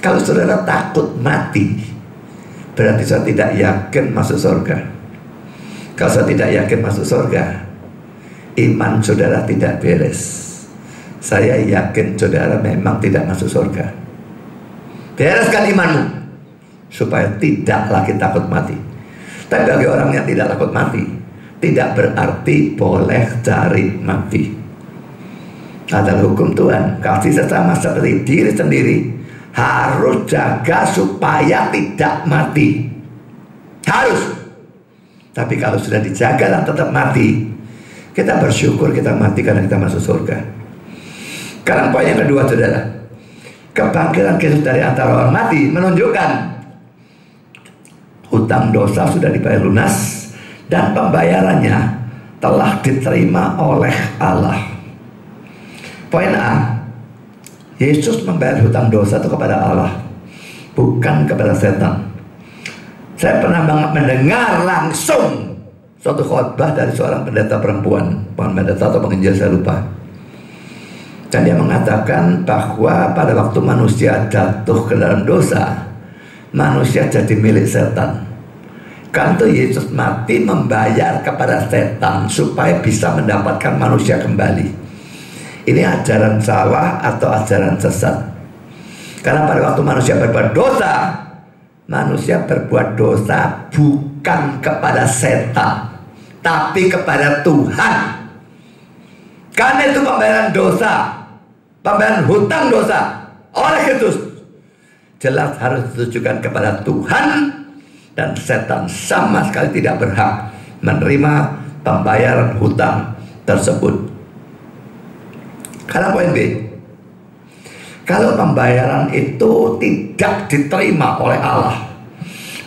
Kalau saudara takut mati, berarti saya tidak yakin masuk surga. Kalau saya tidak yakin masuk surga, iman saudara tidak beres. Saya yakin saudara memang tidak masuk surga. Bereskan imanmu supaya tidak lagi takut mati. Tapi bagi orang yang tidak takut mati, tidak berarti boleh cari mati. Adalah hukum Tuhan. Kasih sesama seperti diri sendiri, harus jaga supaya tidak mati. Harus. Tapi kalau sudah dijaga dan tetap mati, kita bersyukur kita mati karena kita masuk surga. Sekarang poin yang kedua, saudara. Kebangkitan Kristus dari antara orang mati menunjukkan hutang dosa sudah dibayar lunas dan pembayarannya telah diterima oleh Allah. Poin A, Yesus membayar hutang dosa itu kepada Allah, bukan kepada setan. Saya pernah mendengar langsung suatu khotbah dari seorang pendeta perempuan, pendeta atau penginjil saya lupa. Dan dia mengatakan bahwa pada waktu manusia jatuh ke dalam dosa, manusia jadi milik setan. Karena itu Yesus mati membayar kepada setan supaya bisa mendapatkan manusia kembali. Ini ajaran salah atau ajaran sesat. Karena pada waktu manusia berbuat dosa bukan kepada setan, tapi kepada Tuhan. Karena itu pembayaran dosa, pembayaran hutang dosa oleh Kristus jelas harus ditujukan kepada Tuhan, dan setan sama sekali tidak berhak menerima pembayaran hutang tersebut. Karena poin B, kalau pembayaran itu tidak diterima oleh Allah,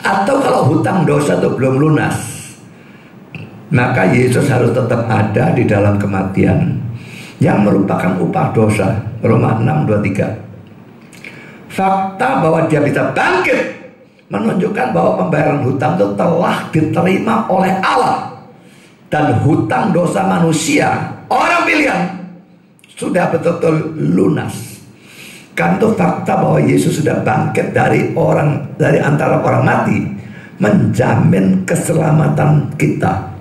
atau kalau hutang dosa itu belum lunas, maka Yesus harus tetap ada di dalam kematian yang merupakan upah dosa. Roma 6:23. Fakta bahwa dia bisa bangkit menunjukkan bahwa pembayaran hutang itu telah diterima oleh Allah, dan hutang dosa manusia, orang pilihan, sudah betul-betul lunas. Kan itu fakta bahwa Yesus sudah bangkit dari antara orang mati, menjamin keselamatan kita.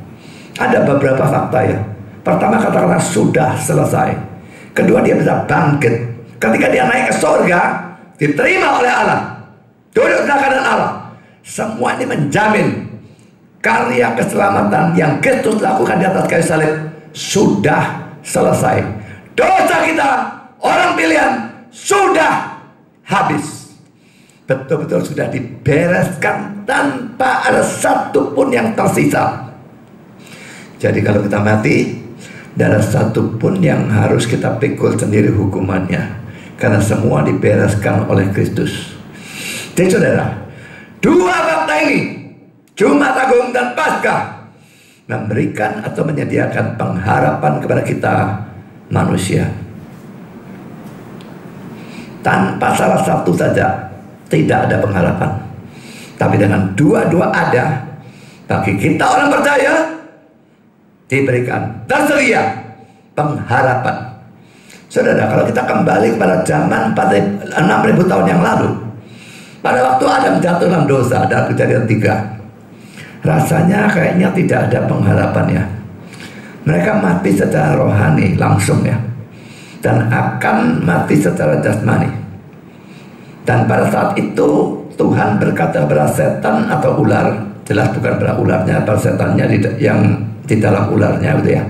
Ada beberapa fakta ya. Pertama, katakanlah sudah selesai. Kedua, dia bisa bangkit. Ketika dia naik ke surga, diterima oleh Allah, duduk di kanan Allah. Semua ini menjamin karya keselamatan yang Kristus lakukan di atas kayu salib sudah selesai. Dosa kita, orang pilihan, sudah habis. Betul-betul sudah dibereskan tanpa ada satu pun yang tersisa. Jadi kalau kita mati, tidak ada satu pun yang harus kita pikul sendiri hukumannya, karena semua dibereskan oleh Kristus. Jadi saudara, dua fakta ini, Jumat Agung dan Paskah, memberikan atau menyediakan pengharapan kepada kita manusia. Tanpa salah satu saja tidak ada pengharapan, tapi dengan dua-dua ada. Bagi kita orang percaya diberikan, tersedia pengharapan. Saudara, kalau kita kembali pada zaman 6.000 tahun yang lalu, pada waktu Adam jatuh dalam dosa, ada Kejadian 3, rasanya kayaknya tidak ada pengharapan ya. Mereka mati secara rohani langsung ya, dan akan mati secara jasmani. Dan pada saat itu Tuhan berkata kepada setan atau ular, jelas bukan pada ularnya, pada setannya yang di dalam ularnya gitu ya,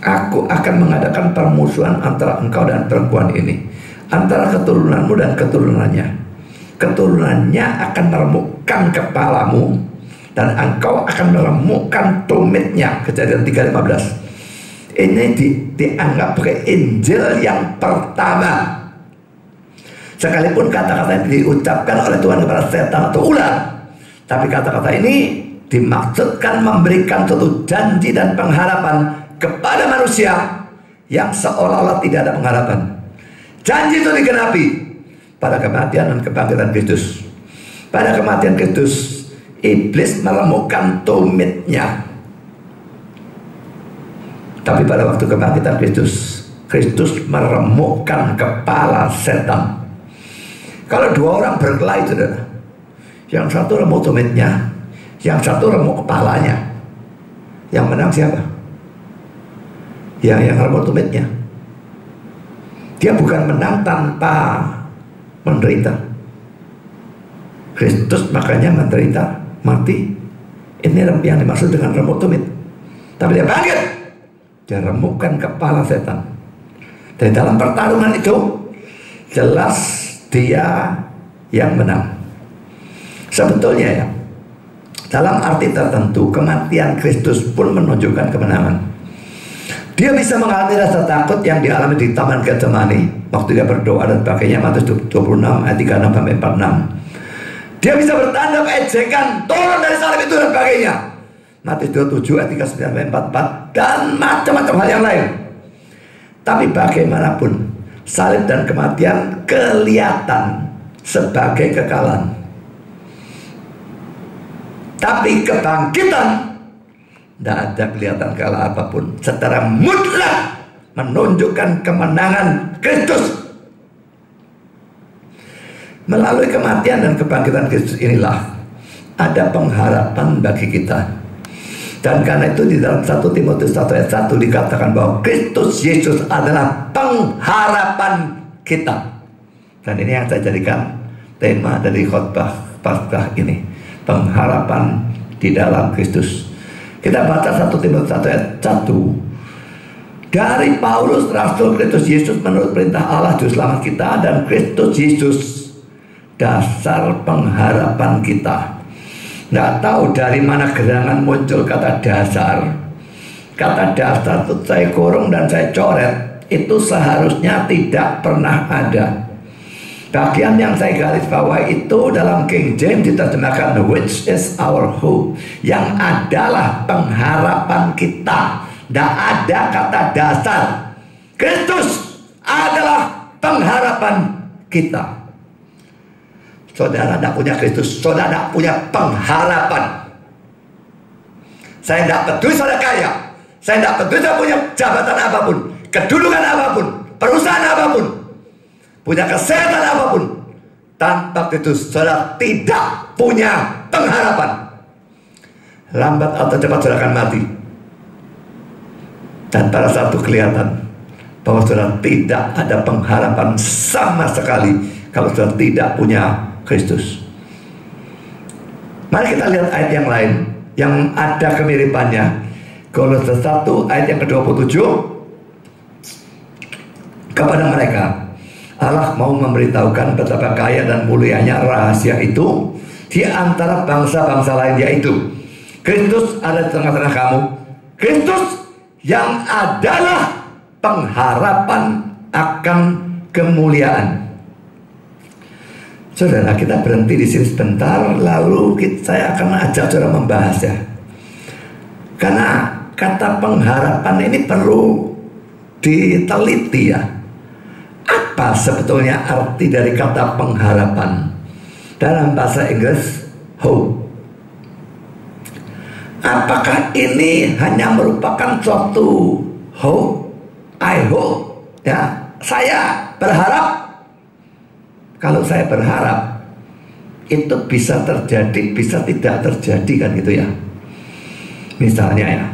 aku akan mengadakan permusuhan antara engkau dan perempuan ini, antara keturunanmu dan keturunannya. Keturunannya akan meremukkan kepalamu, dan engkau akan meremukkan tumitnya. Kejadian 3:15. Ini dianggap sebagai Injil yang pertama. Sekalipun kata-kata ini diucapkan oleh Tuhan kepada setan atau ular, tapi kata-kata ini dimaksudkan memberikan suatu janji dan pengharapan kepada manusia yang seolah-olah tidak ada pengharapan. Janji itu digenapi pada kematian dan kebangkitan Kristus. Pada kematian Kristus, iblis meremukkan tumitnya. Tapi pada waktu kebangkitan Kristus, Kristus meremukkan kepala setan. Kalau dua orang berkelahi, saudara, yang satu remuk tumitnya, yang satu remuk kepalanya, yang menang siapa? Yang remuk tumitnya. Dia bukan menang tanpa menderita. Kristus makanya menderita, mati. Ini yang dimaksud dengan remuk tumit. Tapi dia bangkit, dia remukkan kepala setan. Dan dalam pertarungan itu jelas dia yang menang. Sebetulnya ya, dalam arti tertentu kematian Kristus pun menunjukkan kemenangan. Dia bisa mengalami rasa takut yang dialami di Taman Getsemani waktu dia berdoa dan sebagainya, Matius 26 ayat 36 sampai 46. Dia bisa bertanda ejekan, turun dari salib itu dan sebagainya, Matius 27 ayat 39 sampai 44, dan macam-macam hal yang lain. Tapi bagaimanapun, salib dan kematian kelihatan sebagai kekalahan. Tapi kebangkitan tidak ada kelihatan kalah apapun. Secara mutlak menunjukkan kemenangan Kristus. Melalui kematian dan kebangkitan Kristus inilah ada pengharapan bagi kita. Dan karena itu di dalam 1 Timotius 1 ayat 1 dikatakan bahwa Kristus Yesus adalah pengharapan kita. Dan ini yang saya jadikan tema dari khotbah Paskah ini, pengharapan di dalam Kristus. Kita baca 1 Timotius 1 ayat 1. Dari Paulus, Rasul Kristus Yesus menurut perintah Allah Juru Selamat kita, dan Kristus Yesus dasar pengharapan kita. Nggak tahu dari mana gerangan muncul kata dasar. Kata dasar itu saya kurung dan saya coret. Itu seharusnya tidak pernah ada. Bagian yang saya garis bawahi itu dalam King James diterjemahkan which is our hope, yang adalah pengharapan kita. Tidak ada kata dasar. Kristus adalah pengharapan kita. Saudara tidak punya Kristus, saudara tidak punya pengharapan. Saya tidak peduli saudara kaya, saya tidak peduli saudara punya jabatan apapun, kedudukan apapun, perusahaan apapun, punya kesehatan apapun. Tanpa Kristus saudara tidak punya pengharapan. Lambat atau cepat saudara akan mati. Dan pada saat itu kelihatan bahwa saudara tidak ada pengharapan sama sekali kalau saudara tidak punya Kristus. Mari kita lihat ayat yang lain yang ada kemiripannya. Kolose 1 ayat yang ke-27. Kepada mereka Allah mau memberitahukan betapa kaya dan mulianya rahasia itu di antara bangsa-bangsa lain, yaitu Kristus ada di tengah-tengah kamu. Kristus yang adalah pengharapan akan kemuliaan. Saudara, kita berhenti di sini sebentar, lalu saya akan ajak saudara membahas ya. Karena kata pengharapan ini perlu diteliti ya. Apa sebetulnya arti dari kata pengharapan? Dalam bahasa Inggris, hope. Apakah ini hanya merupakan suatu hope? I hope ya, saya berharap. Kalau saya berharap itu bisa terjadi, bisa tidak terjadi, kan gitu ya. Misalnya ya,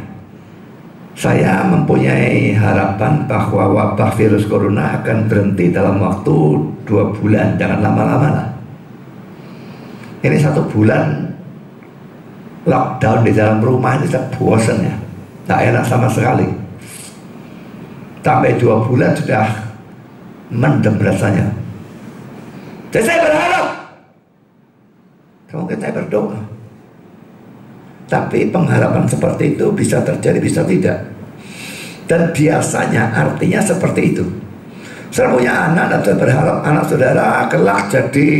saya mempunyai harapan bahwa wabah virus corona akan berhenti dalam waktu 2 bulan, jangan lama-lama lah. Ini 1 bulan lockdown di dalam rumah ini saya bosan ya, tak enak sama sekali. Sampai 2 bulan sudah mendem rasanya. Jadi saya berharap, mungkin saya berdoa, tapi pengharapan seperti itu bisa terjadi, bisa tidak. Dan biasanya artinya seperti itu. Saya punya anak dan saya berharap anak saudara kelak jadi,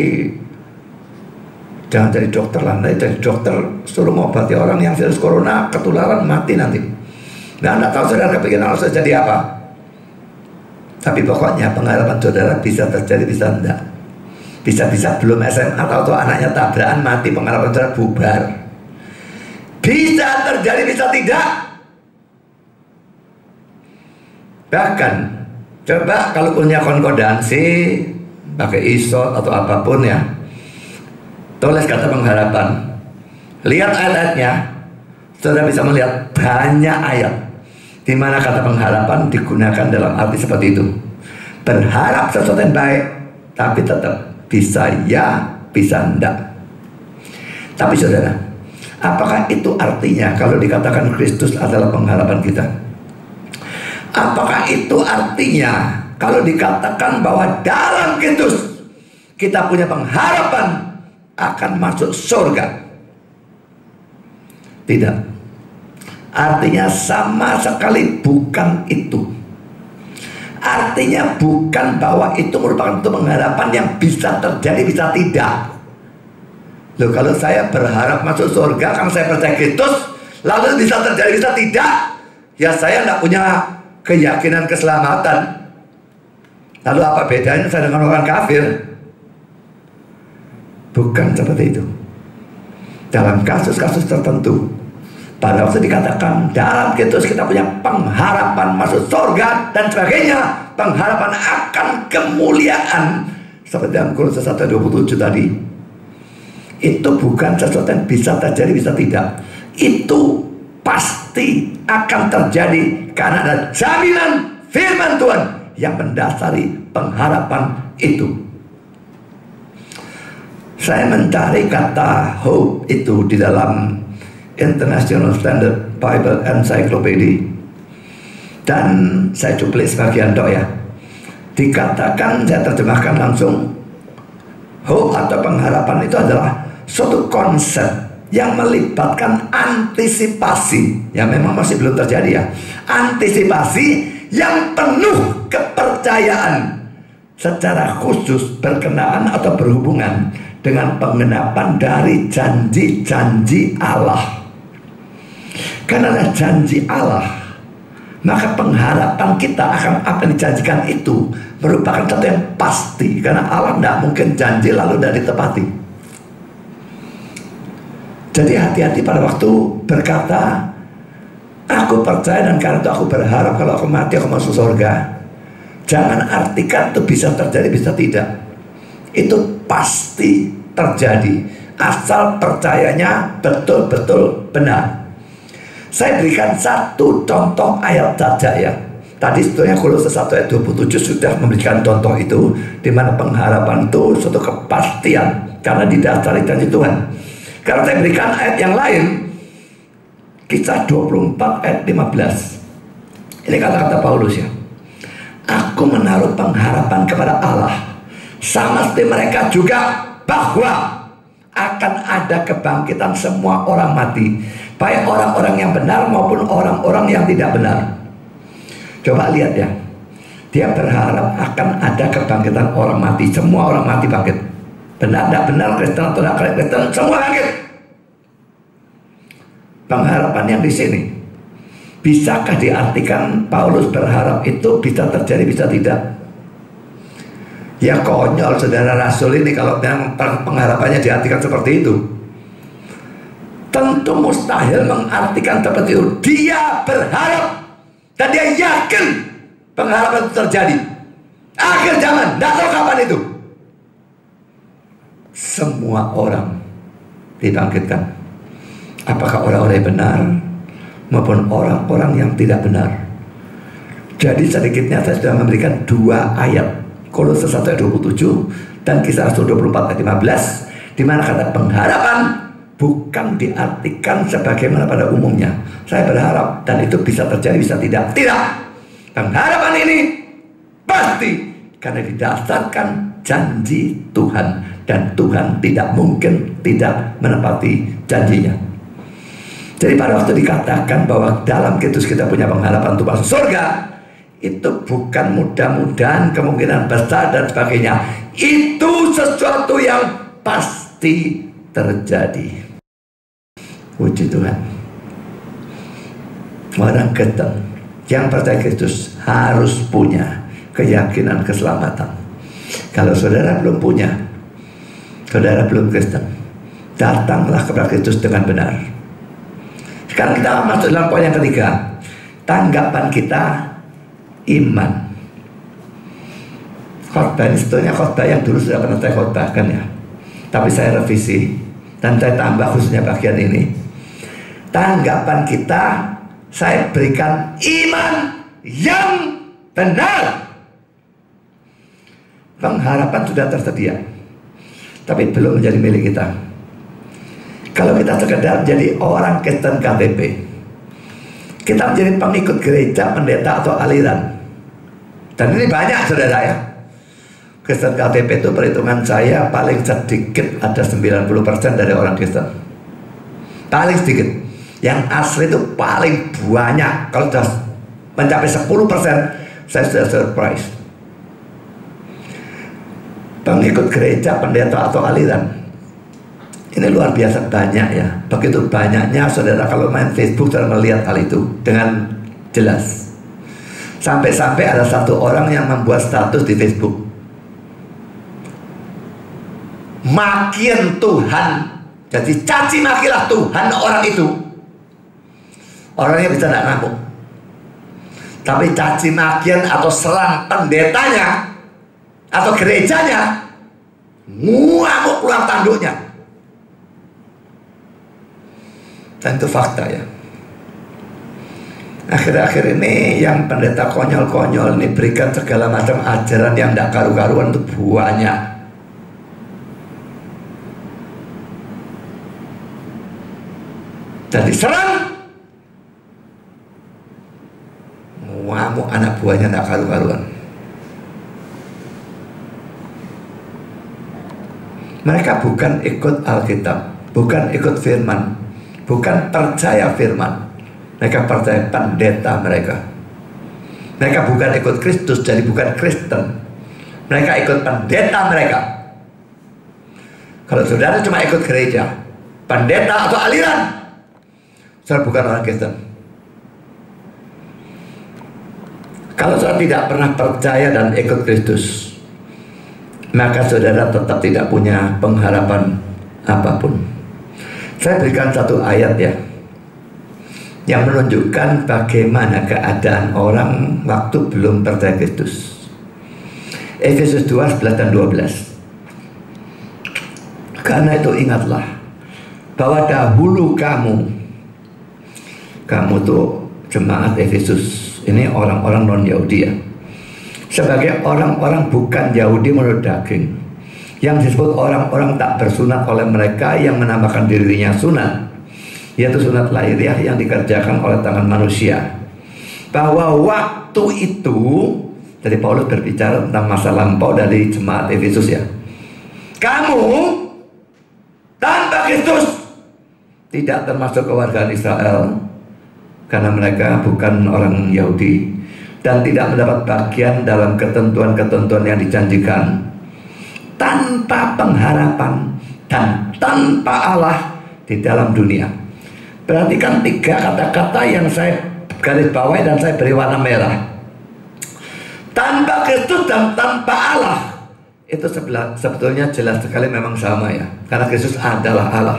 jangan jadi dokter lah, nanti jadi dokter suruh ngobati orang yang virus corona ketularan mati nanti. Nah, anda tahu saudara kepikiran anak saudara jadi apa? Tapi pokoknya pengharapan saudara bisa terjadi, bisa enggak. Bisa-bisa belum SMA atau anaknya tabrakan mati, pengharapan saudara bubar. Bisa terjadi, bisa tidak. Bahkan coba kalau punya konkordansi, pakai isot atau apapun ya, tulis kata pengharapan, lihat ayat-ayatnya, saudara bisa melihat banyak ayat di mana kata pengharapan digunakan dalam arti seperti itu. Berharap sesuatu yang baik, tapi tetap bisa ya, bisa enggak. Tapi saudara, apakah itu artinya kalau dikatakan Kristus adalah pengharapan kita? Apakah itu artinya kalau dikatakan bahwa dalam Kristus kita punya pengharapan akan masuk surga? Tidak. Artinya sama sekali bukan itu. Artinya bukan bahwa itu merupakan pengharapan yang bisa terjadi, bisa tidak. Loh, kalau saya berharap masuk surga karena saya percaya Kristus, lalu bisa terjadi, bisa tidak, ya saya tidak punya keyakinan keselamatan. Lalu apa bedanya saya dengan orang kafir? Bukan seperti itu. Dalam kasus-kasus tertentu, pada waktu dikatakan dalam Kristus kita punya pengharapan masuk surga dan sebagainya, pengharapan akan kemuliaan, seperti dalam Kolose 1:27 tadi, itu bukan sesuatu yang bisa terjadi, bisa tidak. Itu pasti akan terjadi karena ada jaminan firman Tuhan yang mendasari pengharapan itu. Saya mencari kata hope itu di dalam International Standard Bible Encyclopedia, dan saya cuplik sebagian dok ya. Dikatakan, saya terjemahkan langsung, hope atau pengharapan itu adalah suatu konsep yang melibatkan antisipasi, ya memang masih belum terjadi ya, antisipasi yang penuh kepercayaan secara khusus berkenaan atau berhubungan dengan penggenapan dari janji-janji Allah. Karena ada janji Allah, maka pengharapan kita akan apa yang dijanjikan itu merupakan sesuatu yang pasti, karena Allah tidak mungkin janji lalu tidak ditepati. Jadi hati-hati pada waktu berkata, aku percaya dan karena itu aku berharap kalau aku mati aku masuk surga. Jangan artikan itu bisa terjadi, bisa tidak. Itu pasti terjadi, asal percayanya betul-betul benar. Saya berikan satu contoh ayat saja ya. Tadi sebetulnya Kolose 1:27 sudah memberikan contoh itu, di mana pengharapan itu suatu kepastian karena didasari janji Tuhan. Karena saya berikan ayat yang lain, Kisah 24 ayat 15. Ini kata-kata Paulus ya. Aku menaruh pengharapan kepada Allah, sama seperti mereka juga, bahwa akan ada kebangkitan semua orang mati, baik orang-orang yang benar maupun orang-orang yang tidak benar. Coba lihat ya, dia berharap akan ada kebangkitan orang mati, semua orang mati bangkit. Benar tidak benar, Kristen atau tidak Kristen, semua bangkit. Pengharapan yang di sini, bisakah diartikan Paulus berharap itu bisa terjadi, bisa tidak? Ya konyol saudara rasul ini kalau memang pengharapannya diartikan seperti itu. Tentu mustahil mengartikan seperti itu. Dia berharap dan dia yakin pengharapan itu terjadi. Akhir zaman, tidak tahu kapan itu, semua orang dibangkitkan. Apakah orang-orang yang benar maupun orang-orang yang tidak benar. Jadi sedikitnya saya sudah memberikan dua ayat, Kolose 1:27 dan Kisah 24 ayat 15, di mana kata pengharapan bukan diartikan sebagaimana pada umumnya. Saya berharap dan itu bisa terjadi, bisa tidak. Tidak. Pengharapan ini pasti karena didasarkan janji Tuhan, dan Tuhan tidak mungkin tidak menepati janjinya. Jadi pada waktu dikatakan bahwa dalam Kristus kita punya pengharapan untuk masuk surga, itu bukan mudah-mudahan, kemungkinan besar dan sebagainya. Itu sesuatu yang pasti terjadi. Puji Tuhan. Orang Kristen yang percaya Kristus harus punya keyakinan keselamatan. Kalau saudara belum punya, saudara belum Kristen, datanglah kepada Kristus dengan benar. Sekarang kita masuk dalam poin yang ketiga. Tanggapan kita, iman. Khotbah ini sebetulnya khotbah yang dulu sudah pernah saya khotbahkan ya, tapi saya revisi dan saya tambah khususnya bagian ini. Tanggapan kita, saya berikan iman yang benar. Pengharapan sudah tersedia, tapi belum menjadi milik kita. Kalau kita sekedar menjadi orang Kristen KTP, kita menjadi pengikut gereja, pendeta atau aliran. Dan ini banyak saudara ya. Kristen KTP itu perhitungan saya paling sedikit ada 90% dari orang Kristen. Paling sedikit. Yang asli itu paling banyak. Kalau sudah mencapai 10%, saya sudah surprise. Pengikut gereja, pendeta atau aliran, ini luar biasa banyak ya. Begitu banyaknya saudara, kalau main Facebook saudara melihat hal itu dengan jelas. Sampai-sampai ada satu orang yang membuat status di Facebook, makian Tuhan. Jadi caci makilah Tuhan orang itu. Orangnya bisa tidak ngamuk, tapi caci makian atau serang pendetanya atau gerejanya, ngamuk pulang tanduknya. Dan itu fakta ya. Akhir-akhir ini yang pendeta konyol-konyol ini berikan segala macam ajaran yang tidak karu-karuan itu banyak. Jadi serang, ngamuk anak buahnya tidak karu-karuan. Mereka bukan ikut Alkitab, bukan ikut firman, bukan percaya firman. Mereka percaya pendeta mereka. Mereka bukan ikut Kristus, jadi bukan Kristen. Mereka ikut pendeta mereka. Kalau saudara cuma ikut gereja, pendeta atau aliran, saudara bukan orang Kristen. Kalau saudara tidak pernah percaya dan ikut Kristus, maka saudara tetap tidak punya pengharapan apapun. Saya berikan satu ayat ya, yang menunjukkan bagaimana keadaan orang waktu belum percaya Kristus. Efesus 2, 11 dan 12. Karena itu ingatlah bahwa dahulu kamu tuh jemaat Efesus, ini orang-orang non-Yahudi ya, sebagai orang-orang bukan Yahudi menurut daging, yang disebut orang-orang tak bersunat oleh mereka yang menambahkan dirinya sunat, yaitu sunat lahiriah yang dikerjakan oleh tangan manusia. Bahwa waktu itu, jadi Paulus berbicara tentang masa lampau dari jemaat Efesus ya, kamu tanpa Kristus tidak termasuk kewargaan Israel, karena mereka bukan orang Yahudi, dan tidak mendapat bagian dalam ketentuan-ketentuan yang dijanjikan, tanpa pengharapan dan tanpa Allah di dalam dunia. Perhatikan tiga kata-kata yang saya garis bawahi dan saya beri warna merah. Tanpa Kristus dan tanpa Allah. Itu sebetulnya jelas sekali memang sama ya. Karena Kristus adalah Allah.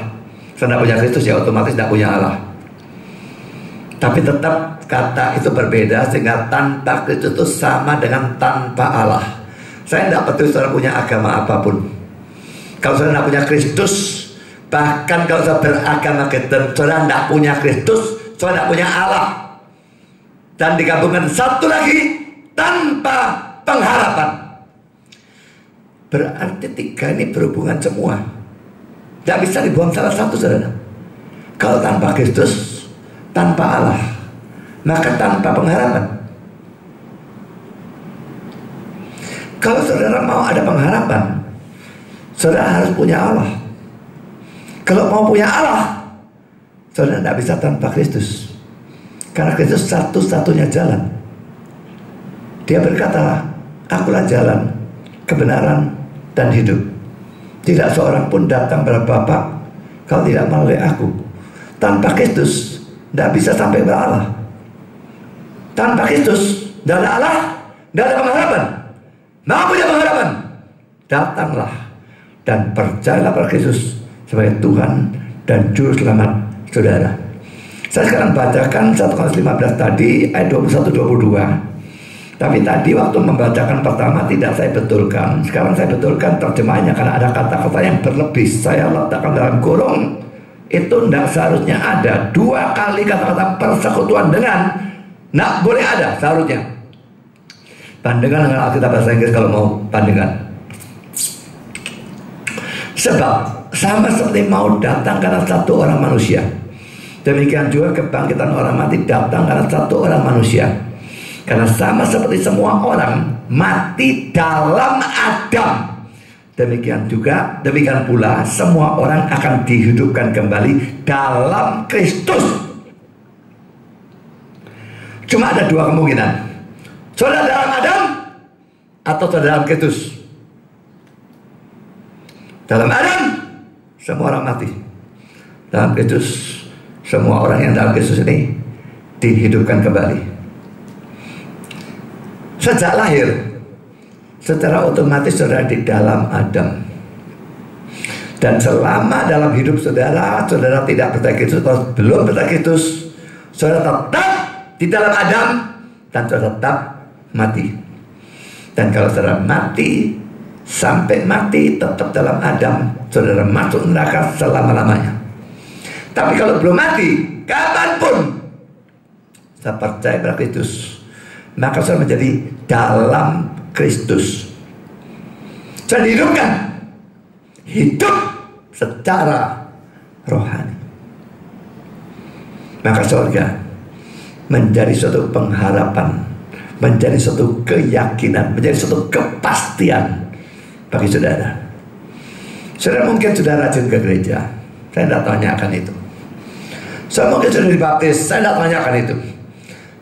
Saya tidak punya Kristus ya otomatis tidak punya Allah. Tapi tetap kata itu berbeda, sehingga tanpa Kristus itu sama dengan tanpa Allah. Saya tidak peduli saudara punya agama apapun. Kalau saudara tidak punya Kristus, bahkan kalau saudara beragama Kristen, saudara tidak punya Kristus, saudara tidak punya Allah, dan digabungkan satu lagi tanpa pengharapan. Berarti tiga ini berhubungan semua. Tidak bisa dibuang salah satu saudara. Kalau tanpa Kristus, tanpa Allah, maka tanpa pengharapan. Kalau saudara mau ada pengharapan, saudara harus punya Allah. Kalau mau punya Allah, Saudara tidak bisa tanpa Kristus. Karena Kristus satu-satunya jalan. Dia berkata, akulah jalan, kebenaran, dan hidup. Tidak seorang pun datang kepada Bapa kalau tidak melalui aku. Tanpa Kristus tidak bisa sampai ke Allah. Tanpa Kristus tidak ada Allah, tidak ada pengharapan. Mau punya pengharapan, datanglah dan percayalah pada Kristus sebagai Tuhan dan Juru Selamat saudara. Saya sekarang bacakan 1 Korintus 15 tadi ayat 21-22. Tapi tadi waktu membacakan pertama tidak saya betulkan. Sekarang saya betulkan terjemahannya karena ada kata-kata yang berlebih. Saya letakkan dalam kurung. Itu tidak seharusnya ada. 2 kali kata-kata persekutuan dengan, tidak boleh ada seharusnya. Bandingkan dengan Alkitab bahasa Inggris kalau mau bandingkan. Sebab sama seperti maut datang karena satu orang manusia, demikian juga kebangkitan orang mati datang karena satu orang manusia. Karena sama seperti semua orang mati dalam Adam, demikian pula semua orang akan dihidupkan kembali dalam Kristus. Cuma ada 2 kemungkinan. Saudara dalam Adam atau saudara dalam Kristus. Dalam Adam semua orang mati. Dalam Kristus semua orang yang dalam Kristus ini dihidupkan kembali. Sejak lahir secara otomatis saudara di dalam Adam. Dan selama dalam hidup saudara tidak percaya Kristus atau belum percaya Kristus, saudara tetap di dalam Adam dan saudara tetap mati. Dan kalau saudara mati sampai mati tetap dalam Adam, saudara masuk neraka selama-lamanya. Tapi kalau belum mati, kapanpun saya percaya pada Kristus, maka saudara menjadi dalam Kristus. Saudara dihidupkan, hidup secara rohani. Maka surga menjadi suatu pengharapan, menjadi suatu keyakinan, menjadi suatu kepastian bagi saudara. Saudara mungkin sudah rajin ke gereja, saya tidak tanyakan itu. Saudara mungkin sudah dibaptis, saya tidak tanyakan itu.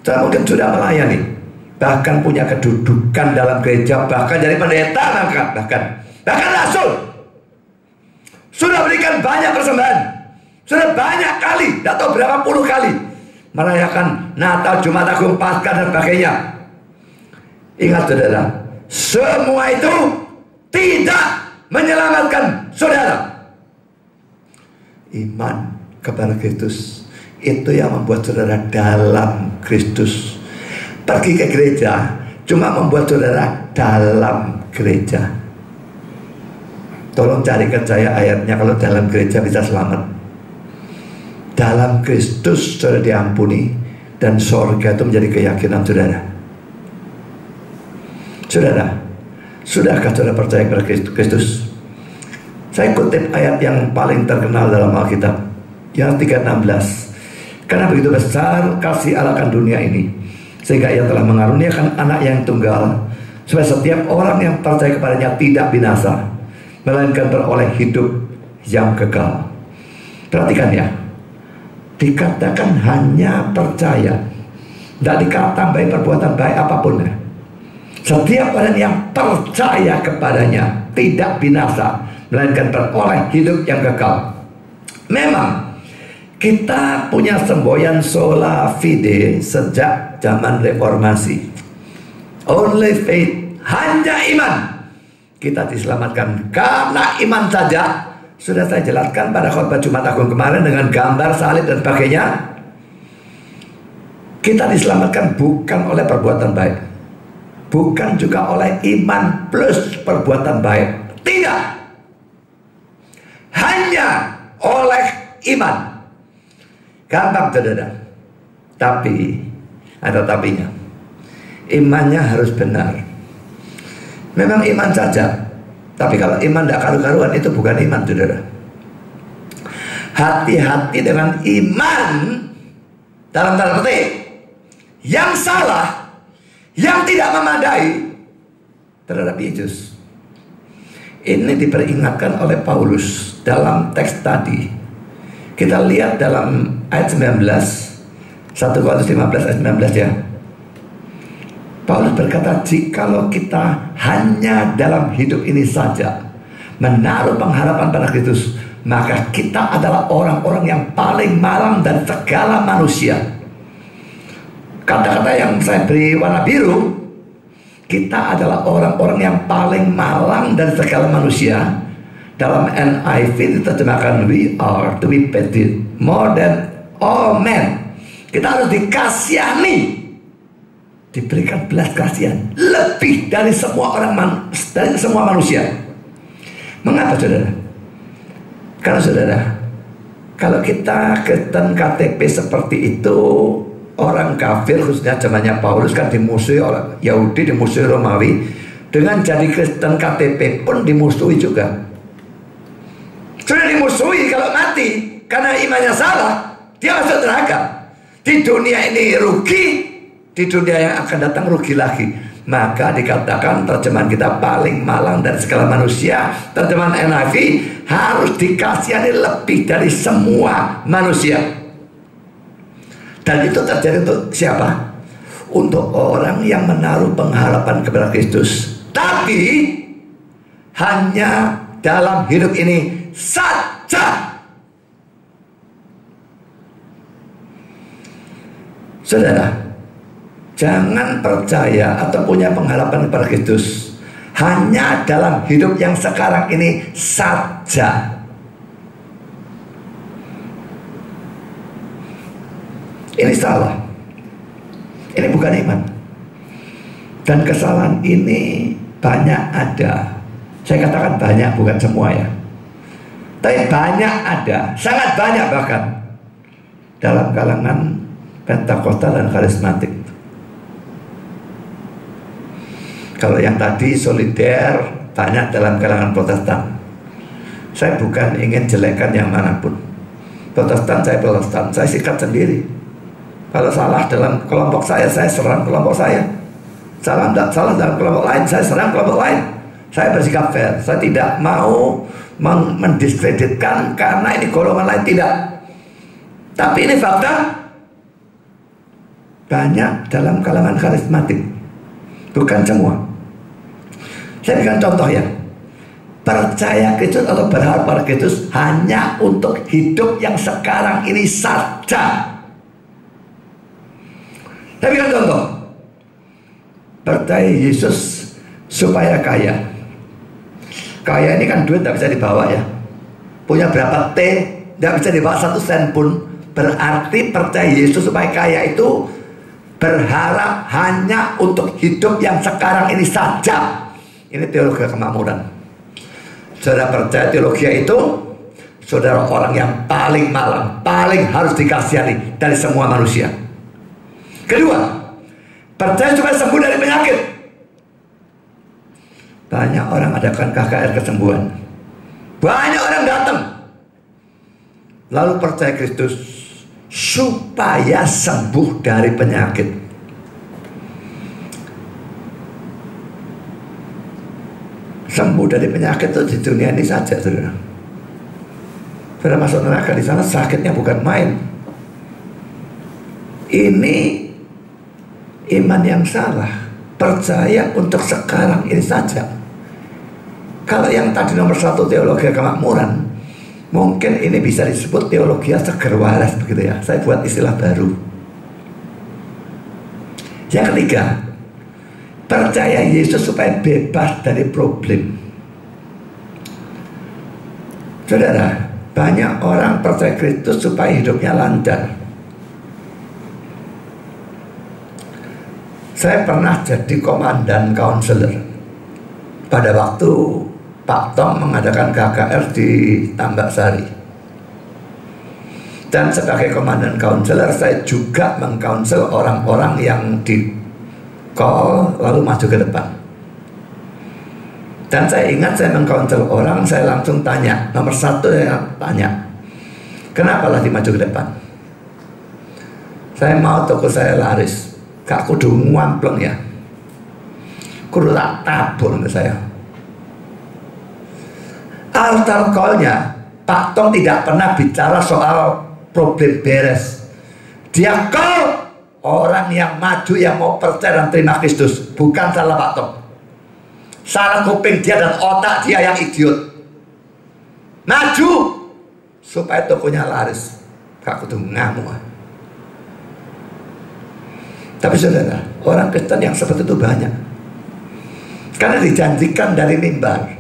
Saudara mungkin sudah melayani, bahkan punya kedudukan dalam gereja, bahkan jadi pendeta, bahkan rasul. Sudah berikan banyak persembahan, sudah banyak kali, tidak tahu berapa puluh kali merayakan Natal, Jumat Agung, Paskah dan sebagainya. Ingat saudara, semua itu tidak menyelamatkan saudara. Iman kepada Kristus itu yang membuat saudara dalam Kristus. Pergi ke gereja cuma membuat saudara dalam gereja. Tolong carikan saya ayatnya kalau dalam gereja bisa selamat. Dalam Kristus saudara diampuni dan sorga itu menjadi keyakinan saudara. Saudara, sudahkah saudara percaya kepada Kristus? Saya kutip ayat yang paling terkenal dalam Alkitab, yang 3:16. Karena begitu besar kasih Allah akan dunia ini, sehingga ia telah mengaruniakan anak yang tunggal, supaya setiap orang yang percaya kepadanya tidak binasa, melainkan beroleh hidup yang kekal. Perhatikan ya, dikatakan hanya percaya, tidak dikatakan baik perbuatan baik apapun ya. Setiap orang yang percaya kepadanya tidak binasa, melainkan beroleh hidup yang kekal. Memang kita punya semboyan sola fide sejak zaman reformasi. Only faith, hanya iman. Kita diselamatkan karena iman saja. Sudah saya jelaskan pada khotbah Jumat Agung kemarin dengan gambar salib dan sebagainya. Kita diselamatkan bukan oleh perbuatan baik, bukan juga oleh iman plus perbuatan baik. Tidak, hanya oleh iman. Gampang saudara. Tapi ada tapinya. Imannya harus benar. Memang iman saja, tapi kalau iman tidak karu-karuan itu bukan iman saudara. Hati-hati dengan iman dalam tanda petik yang salah, yang tidak memadai terhadap Yesus. Ini diperingatkan oleh Paulus dalam teks tadi. Kita lihat dalam ayat 19, 1 Korintus 15 ayat 19 ya. Paulus berkata, jikalau kita hanya dalam hidup ini saja menaruh pengharapan pada Kristus, maka kita adalah orang-orang yang paling malang dari segala manusia. Kata-kata yang saya beri warna biru, kita adalah orang-orang yang paling malang dari segala manusia. Dalam NIV diterjemahkan, we are to be pitied more than all men. Kita harus dikasihani, diberikan belas kasihan lebih dari semua orang, dari semua manusia. Mengapa saudara? Karena saudara, kalau kita Kristen KTP seperti itu, orang kafir khususnya zamannya Paulus kan dimusuhi oleh Yahudi, dimusuhi Romawi. Dengan jadi Kristen KTP pun dimusuhi juga. Sudah dimusuhi kalau mati karena imannya salah, dia masuk neraka. Di dunia ini rugi, di dunia yang akan datang rugi lagi. Maka dikatakan terjemahan kita paling malang dari segala manusia. Terjemahan NIV, harus dikasihani lebih dari semua manusia. Dan itu terjadi untuk siapa? Untuk orang yang menaruh pengharapan kepada Kristus, tapi hanya dalam hidup ini saja. Saudara, jangan percaya atau punya pengharapan kepada Kristus hanya dalam hidup yang sekarang ini saja. Ini salah. Ini bukan iman. Dan kesalahan ini banyak ada. Saya katakan banyak, bukan semua ya. Tapi banyak ada, sangat banyak bahkan dalam kalangan Pentakosta dan karismatik. Kalau yang tadi solider banyak dalam kalangan Protestan. Saya bukan ingin jelekkan yang manapun. Protestan, saya sikat sendiri. Kalau salah dalam kelompok saya serang kelompok saya. Salah dalam kelompok lain, saya serang kelompok lain. Saya bersikap fair. Saya tidak mau mendiskreditkan karena ini golongan lain, tidak. Tapi ini fakta. Banyak dalam kalangan karismatik, bukan semua. Saya berikan contoh ya. Percaya Kristus atau berharap pada Kristus hanya untuk hidup yang sekarang ini saja. Saya berikan contoh. Percaya Yesus supaya kaya. Kaya ini kan duit tidak bisa dibawa ya. Punya berapa T tidak bisa dibawa 1 sen pun. Berarti percaya Yesus supaya kaya itu berharap hanya untuk hidup yang sekarang ini saja. Ini teologi kemakmuran. Saudara percaya teologi itu, saudara orang yang paling malang, paling harus dikasihani dari semua manusia. Kedua, percaya supaya sembuh dari penyakit. Banyak orang adakan KKR kesembuhan. Banyak orang datang lalu percaya Kristus supaya sembuh dari penyakit. Sembuh dari penyakit itu di dunia ini saja, saudara. Saudara masuk neraka di sana sakitnya bukan main. Ini iman yang salah. Percaya untuk sekarang ini saja. Kalau yang tadi nomor 1 teologi kemakmuran, mungkin ini bisa disebut teologi seger waras begitu ya. Saya buat istilah baru. Yang ketiga, percaya Yesus supaya bebas dari problem. Saudara, banyak orang percaya Kristus supaya hidupnya lancar. Saya pernah jadi komandan counselor pada waktu Pak Tom mengadakan KKR di Tambak Sari. Dan sebagai komandan counselor, saya juga mengkounsel orang-orang yang di call lalu maju ke depan. Dan saya ingat saya mengkounsel orang, saya langsung tanya, nomor 1 saya tanya, kenapa lagi maju ke depan? Saya mau toko saya laris, gak kudu nguampleng ya, kudu tak tabur ke saya. Altar call-nya Pak Tong tidak pernah bicara soal problem beres. Dia call orang yang maju, yang mau percaya dan terima Kristus. Bukan salah Pak Tong. Salah kuping dia dan otak dia yang idiot. Maju supaya tokonya laris. Kak kudu ngamuk. Tapi saudara, orang Kristen yang seperti itu banyak. Karena dijanjikan dari mimbar,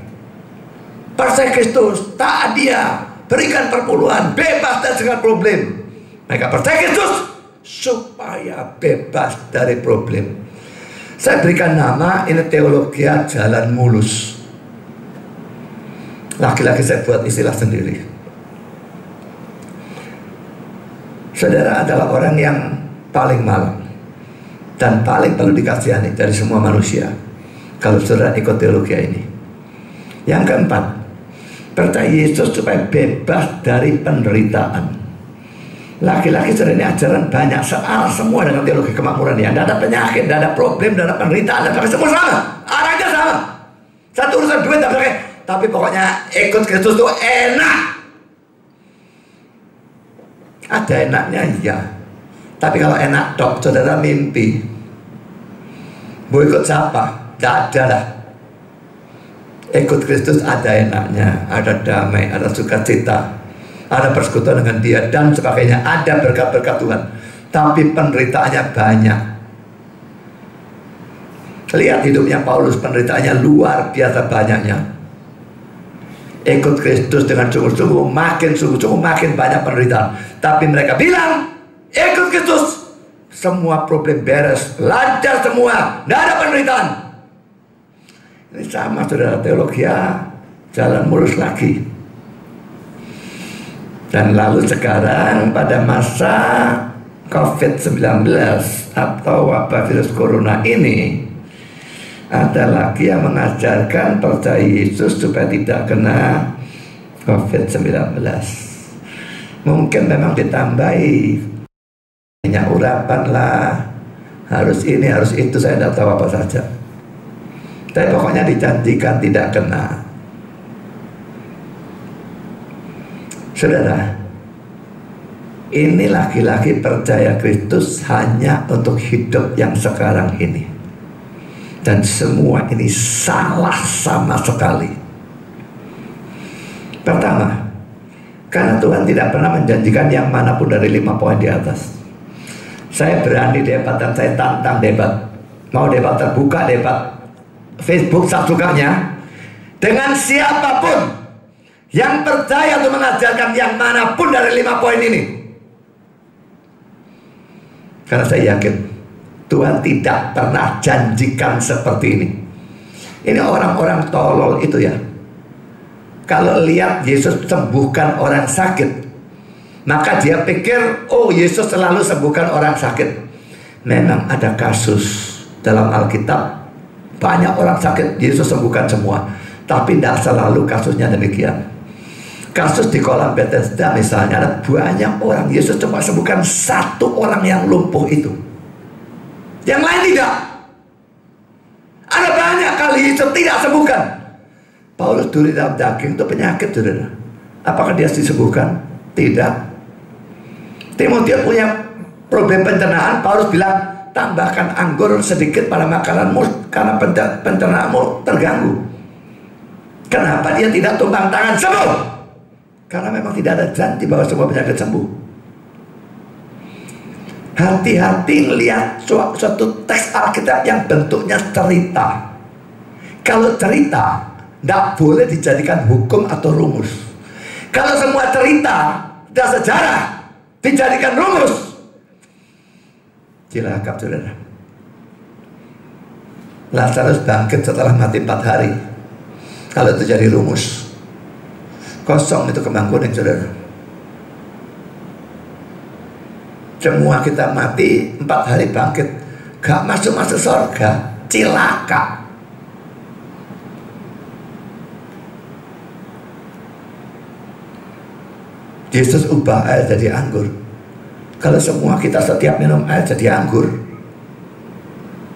percaya Kristus, taat Dia, berikan perpuluhan, bebas dari segala problem. Mereka percaya Kristus supaya bebas dari problem. Saya berikan nama, ini teologi jalan mulus. Laki-laki saya buat istilah sendiri. Saudara adalah orang yang paling malang dan paling perlu dikasihani dari semua manusia kalau saudara ikut teologi ini. Yang keempat, percaya Yesus supaya bebas dari penderitaan. Laki-laki saudara ini ajaran banyak soal semua dengan teologi kemakmuran ya. Tidak ada penyakit, tidak ada problem, tidak ada penderitaan, tapi semua sama, arahnya sama. Satu urusan duit, tapi pokoknya ikut Kristus itu enak. Ada enaknya ya, tapi kalau enak dok, saudara mimpi. Mau ikut siapa? Tidak ada lah. Ikut Kristus ada enaknya, ada damai, ada sukacita, ada persekutuan dengan Dia dan sebagainya. Ada berkat-berkat Tuhan, tapi penderitaannya banyak. Lihat hidupnya Paulus, penderitaannya luar biasa banyaknya. Ikut Kristus dengan sungguh-sungguh, makin sungguh-sungguh makin banyak penderitaan. Tapi mereka bilang, ikut Kristus, semua problem beres, lancar semua, tidak ada penderitaan. Ini sama saudara, teologi jalan mulus lagi. Dan lalu sekarang pada masa COVID-19 atau wabah virus corona ini, ada lagi yang mengajarkan percaya Yesus supaya tidak kena COVID-19. Mungkin memang ditambahi minyak urapan lah, harus ini, harus itu, saya tidak tahu apa saja. Tapi pokoknya dijanjikan tidak kena. Saudara, ini laki-laki percaya Kristus hanya untuk hidup yang sekarang ini. Dan semua ini salah sama sekali. Pertama, karena Tuhan tidak pernah menjanjikan yang manapun dari 5 poin di atas. Saya berani debat dan saya tantang debat. Mau debat terbuka, debat Facebook sesukanya, dengan siapapun yang percaya untuk mengajarkan yang manapun dari 5 poin ini. Karena saya yakin Tuhan tidak pernah janjikan seperti ini. Ini orang-orang tolol itu ya. Kalau lihat Yesus sembuhkan orang sakit, maka dia pikir, oh Yesus selalu sembuhkan orang sakit. Memang ada kasus dalam Alkitab, banyak orang sakit Yesus sembuhkan semua, tapi tidak selalu kasusnya demikian. Kasus di kolam Bethesda misalnya, ada banyak orang Yesus cuma sembuhkan 1 orang yang lumpuh itu, yang lain tidak. Ada banyak kali Yesus tidak sembuhkan. Paulus duri dalam daging itu penyakit, saudara. Apakah dia disembuhkan? Tidak. Timotius punya problem pencernaan. Paulus bilang, tambahkan anggur sedikit pada makananmu karena pencernaanmu terganggu. Kenapa dia tidak tumpang tangan sembuh? Karena memang tidak ada janji bahwa semua penyakit sembuh. Hati-hati melihat suatu teks Alkitab yang bentuknya cerita. Kalau cerita tidak boleh dijadikan hukum atau rumus. Kalau semua cerita dan sejarah dijadikan rumus, cilaka, saudara. Lazarus bangkit setelah mati 4 hari. Kalau itu jadi rumus, kosong itu kembang kuning, saudara. Semua kita mati 4 hari bangkit, gak masuk surga, cilaka. Yesus ubah air jadi anggur. Kalau semua kita setiap minum air jadi anggur,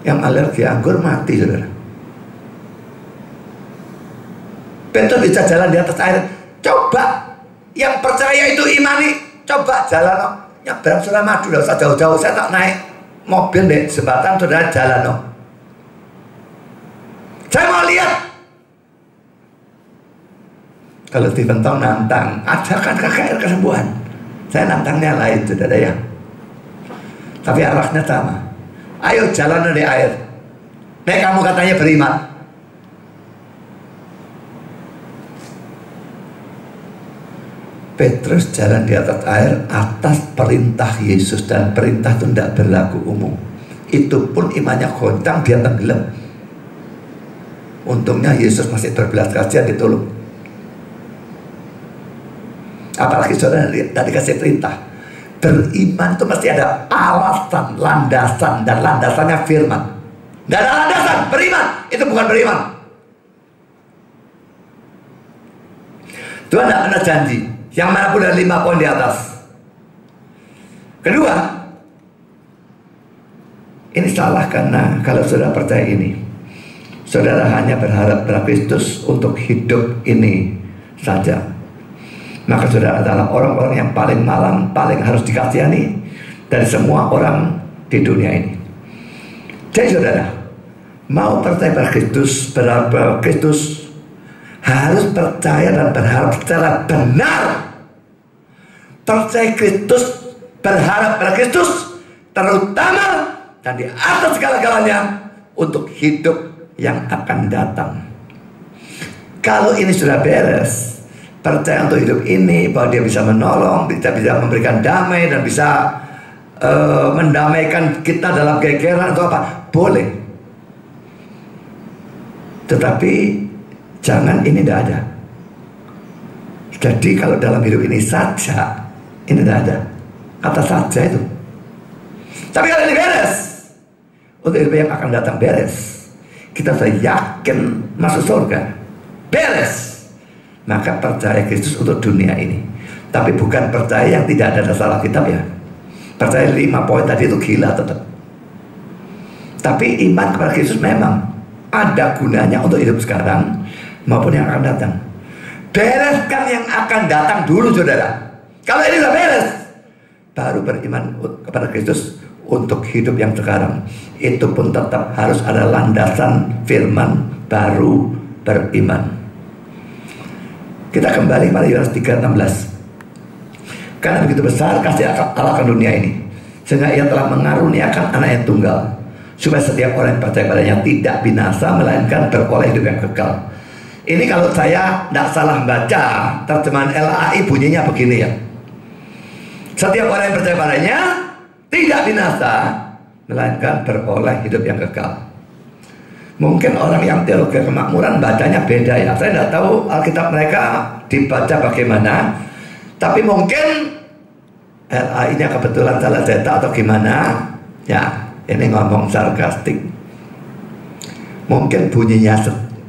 yang alergi anggur mati, saudara. Petrus bisa jalan di atas air. Coba Yang percaya itu imani. Coba jalan no. Nyebrang Suramadu, tidak usah jauh-jauh. Saya tak naik mobil deh, jembatan saudara jalan no. Saya mau lihat. Kalau Stephen Tong nantang, ajakan KKR kesembuhan. Saya nantangnya lain, saudara ya. Tapi arahnya sama. Ayo jalan di air. Nek kamu katanya beriman. Petrus jalan di atas air atas perintah Yesus, dan perintah itu tidak berlaku umum. Itu pun imannya goncang, dia tenggelam. Untungnya Yesus masih berbelas kasihan, ditolong. Apalagi saudara tadi kasih perintah. Beriman itu mesti ada alasan, landasan, dan landasannya firman. Tidak ada landasan, beriman itu bukan beriman. Tuhan tidak pernah janji yang manapun dari 5 poin di atas. Kedua, ini salah karena kalau saudara percaya ini, saudara hanya berharap pada Kristus untuk hidup ini saja, maka saudara adalah orang-orang yang paling malang, paling harus dikasihani dari semua orang di dunia ini. Jadi saudara, mau percaya pada Kristus, berharap pada Kristus, harus percaya dan berharap secara benar. Percaya Kristus, berharap pada Kristus, terutama dan di atas segala-galanya untuk hidup yang akan datang. Kalau ini sudah beres, percaya untuk hidup ini, bahwa dia bisa menolong, bisa memberikan damai, dan bisa mendamaikan kita dalam gegeran atau apa, boleh. Tetapi jangan ini tidak ada. Jadi kalau dalam hidup ini saja, ini tidak ada kata saja itu. Tapi kalau ini beres, untuk hidup yang akan datang beres, kita sudah yakin masuk surga, beres, maka percaya Kristus untuk dunia ini. Tapi bukan percaya yang tidak ada dasar Alkitab ya. Percaya 5 poin tadi itu gila tetap. Tapi iman kepada Kristus memang ada gunanya untuk hidup sekarang maupun yang akan datang. Bereskan yang akan datang dulu saudara. Kalau ini sudah beres, baru beriman kepada Kristus untuk hidup yang sekarang. Itu pun tetap harus ada landasan firman, baru beriman. Kita kembali pada Yohanes 3:16. Karena begitu besar kasih Allah akan dunia ini, sehingga ia telah mengaruniakan anak yang tunggal, supaya setiap orang yang percaya padanya tidak binasa, melainkan beroleh hidup yang kekal. Ini kalau saya tidak salah baca terjemahan LAI bunyinya begini ya. Setiap orang yang percaya padanya tidak binasa, melainkan beroleh hidup yang kekal. Mungkin orang yang teologi kemakmuran bacanya beda ya. Saya tidak tahu Alkitab mereka dibaca bagaimana. Tapi mungkin LAI-nya kebetulan salah cetak atau gimana. Ya, ini ngomong sarkastik. Mungkin bunyinya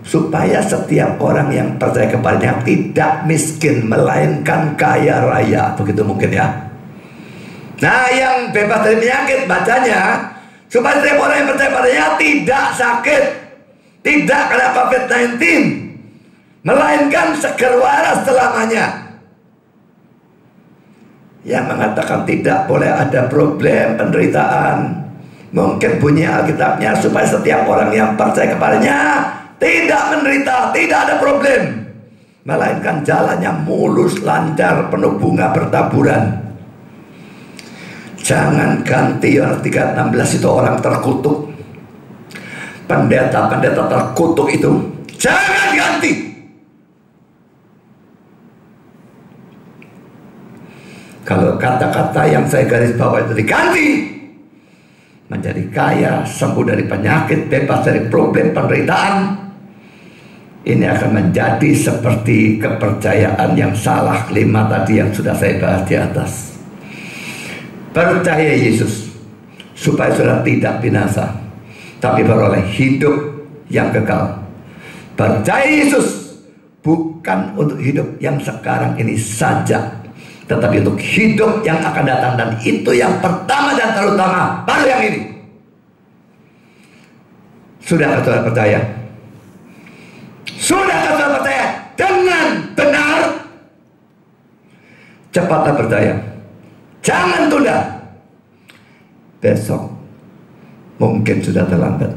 supaya setiap orang yang percaya kepadanya tidak miskin, melainkan kaya raya. Begitu mungkin ya. Nah, yang bebas dari penyakit bacanya supaya setiap orang yang percaya padanya tidak sakit, tidak kena COVID-19, melainkan seger waras selamanya. Yang mengatakan tidak boleh ada problem, penderitaan, mungkin bunyi Alkitabnya supaya setiap orang yang percaya kepadanya tidak menderita, tidak ada problem, melainkan jalannya mulus, lancar, penuh bunga bertaburan. Jangan ganti Yohanes 3:16 itu orang terkutuk. Pendeta-pendeta terkutuk itu jangan ganti. Kalau kata-kata yang saya garis bawah itu diganti, menjadi kaya, sembuh dari penyakit, bebas dari problem, penderitaan, ini akan menjadi seperti kepercayaan yang salah 5 tadi yang sudah saya bahas di atas. Percaya Yesus supaya saudara tidak binasa, tapi beroleh hidup yang kekal. Percaya Yesus bukan untuk hidup yang sekarang ini saja, tetapi untuk hidup yang akan datang. Dan itu yang pertama dan terutama, baru yang ini. Sudahkah saudara percaya? Sudahkah saudara percaya dengan benar? Cepatlah percaya. Jangan tunda. Besok mungkin sudah terlambat.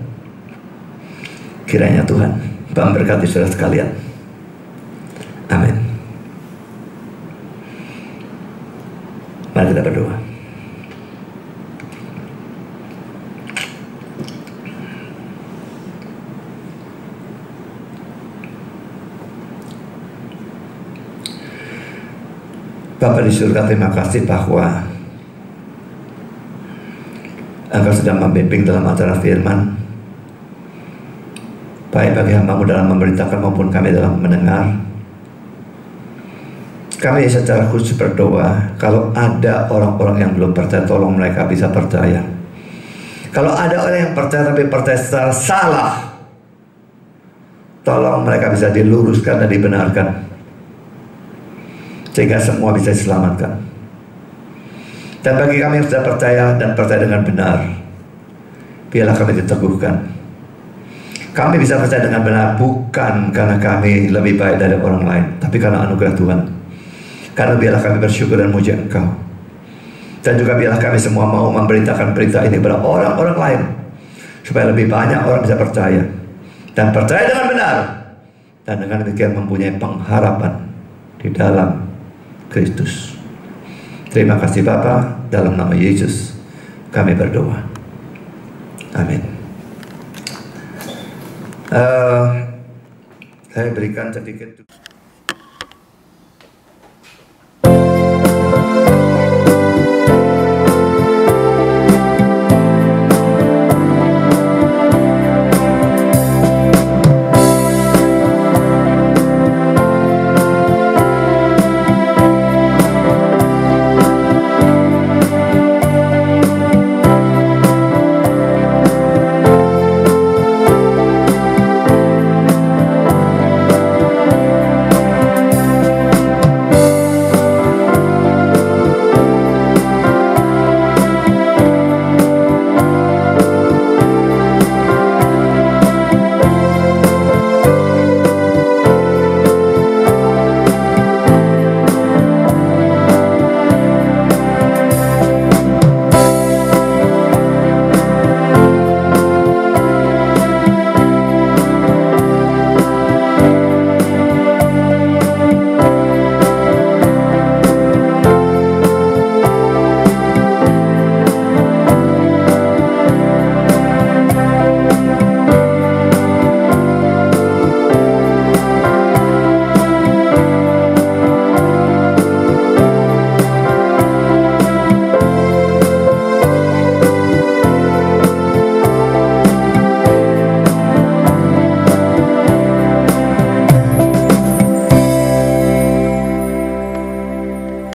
Kiranya Tuhan memberkati saudara sekalian. Amin. Mari kita berdoa. Bapa di surga, terima kasih bahwa Engkau sedang membimbing dalam acara firman, baik bagi hamba-Mu dalam memberitakan maupun kami dalam mendengar. Kami secara khusus berdoa, kalau ada orang-orang yang belum percaya, tolong mereka bisa percaya. Kalau ada orang yang percaya tapi percaya secara salah, tolong mereka bisa diluruskan dan dibenarkan, sehingga semua bisa diselamatkan. Dan bagi kami yang sudah percaya dan percaya dengan benar, biarlah kami diteguhkan. Kami bisa percaya dengan benar bukan karena kami lebih baik dari orang lain, tapi karena anugerah Tuhan. Karena biarlah kami bersyukur dan muji Engkau. Dan juga biarlah kami semua mau memberitakan berita ini kepada orang-orang lain, supaya lebih banyak orang bisa percaya dan percaya dengan benar, dan dengan demikian mempunyai pengharapan di dalam Kristus. Terima kasih Bapa, dalam nama Yesus kami berdoa. Amin. Saya berikan sedikit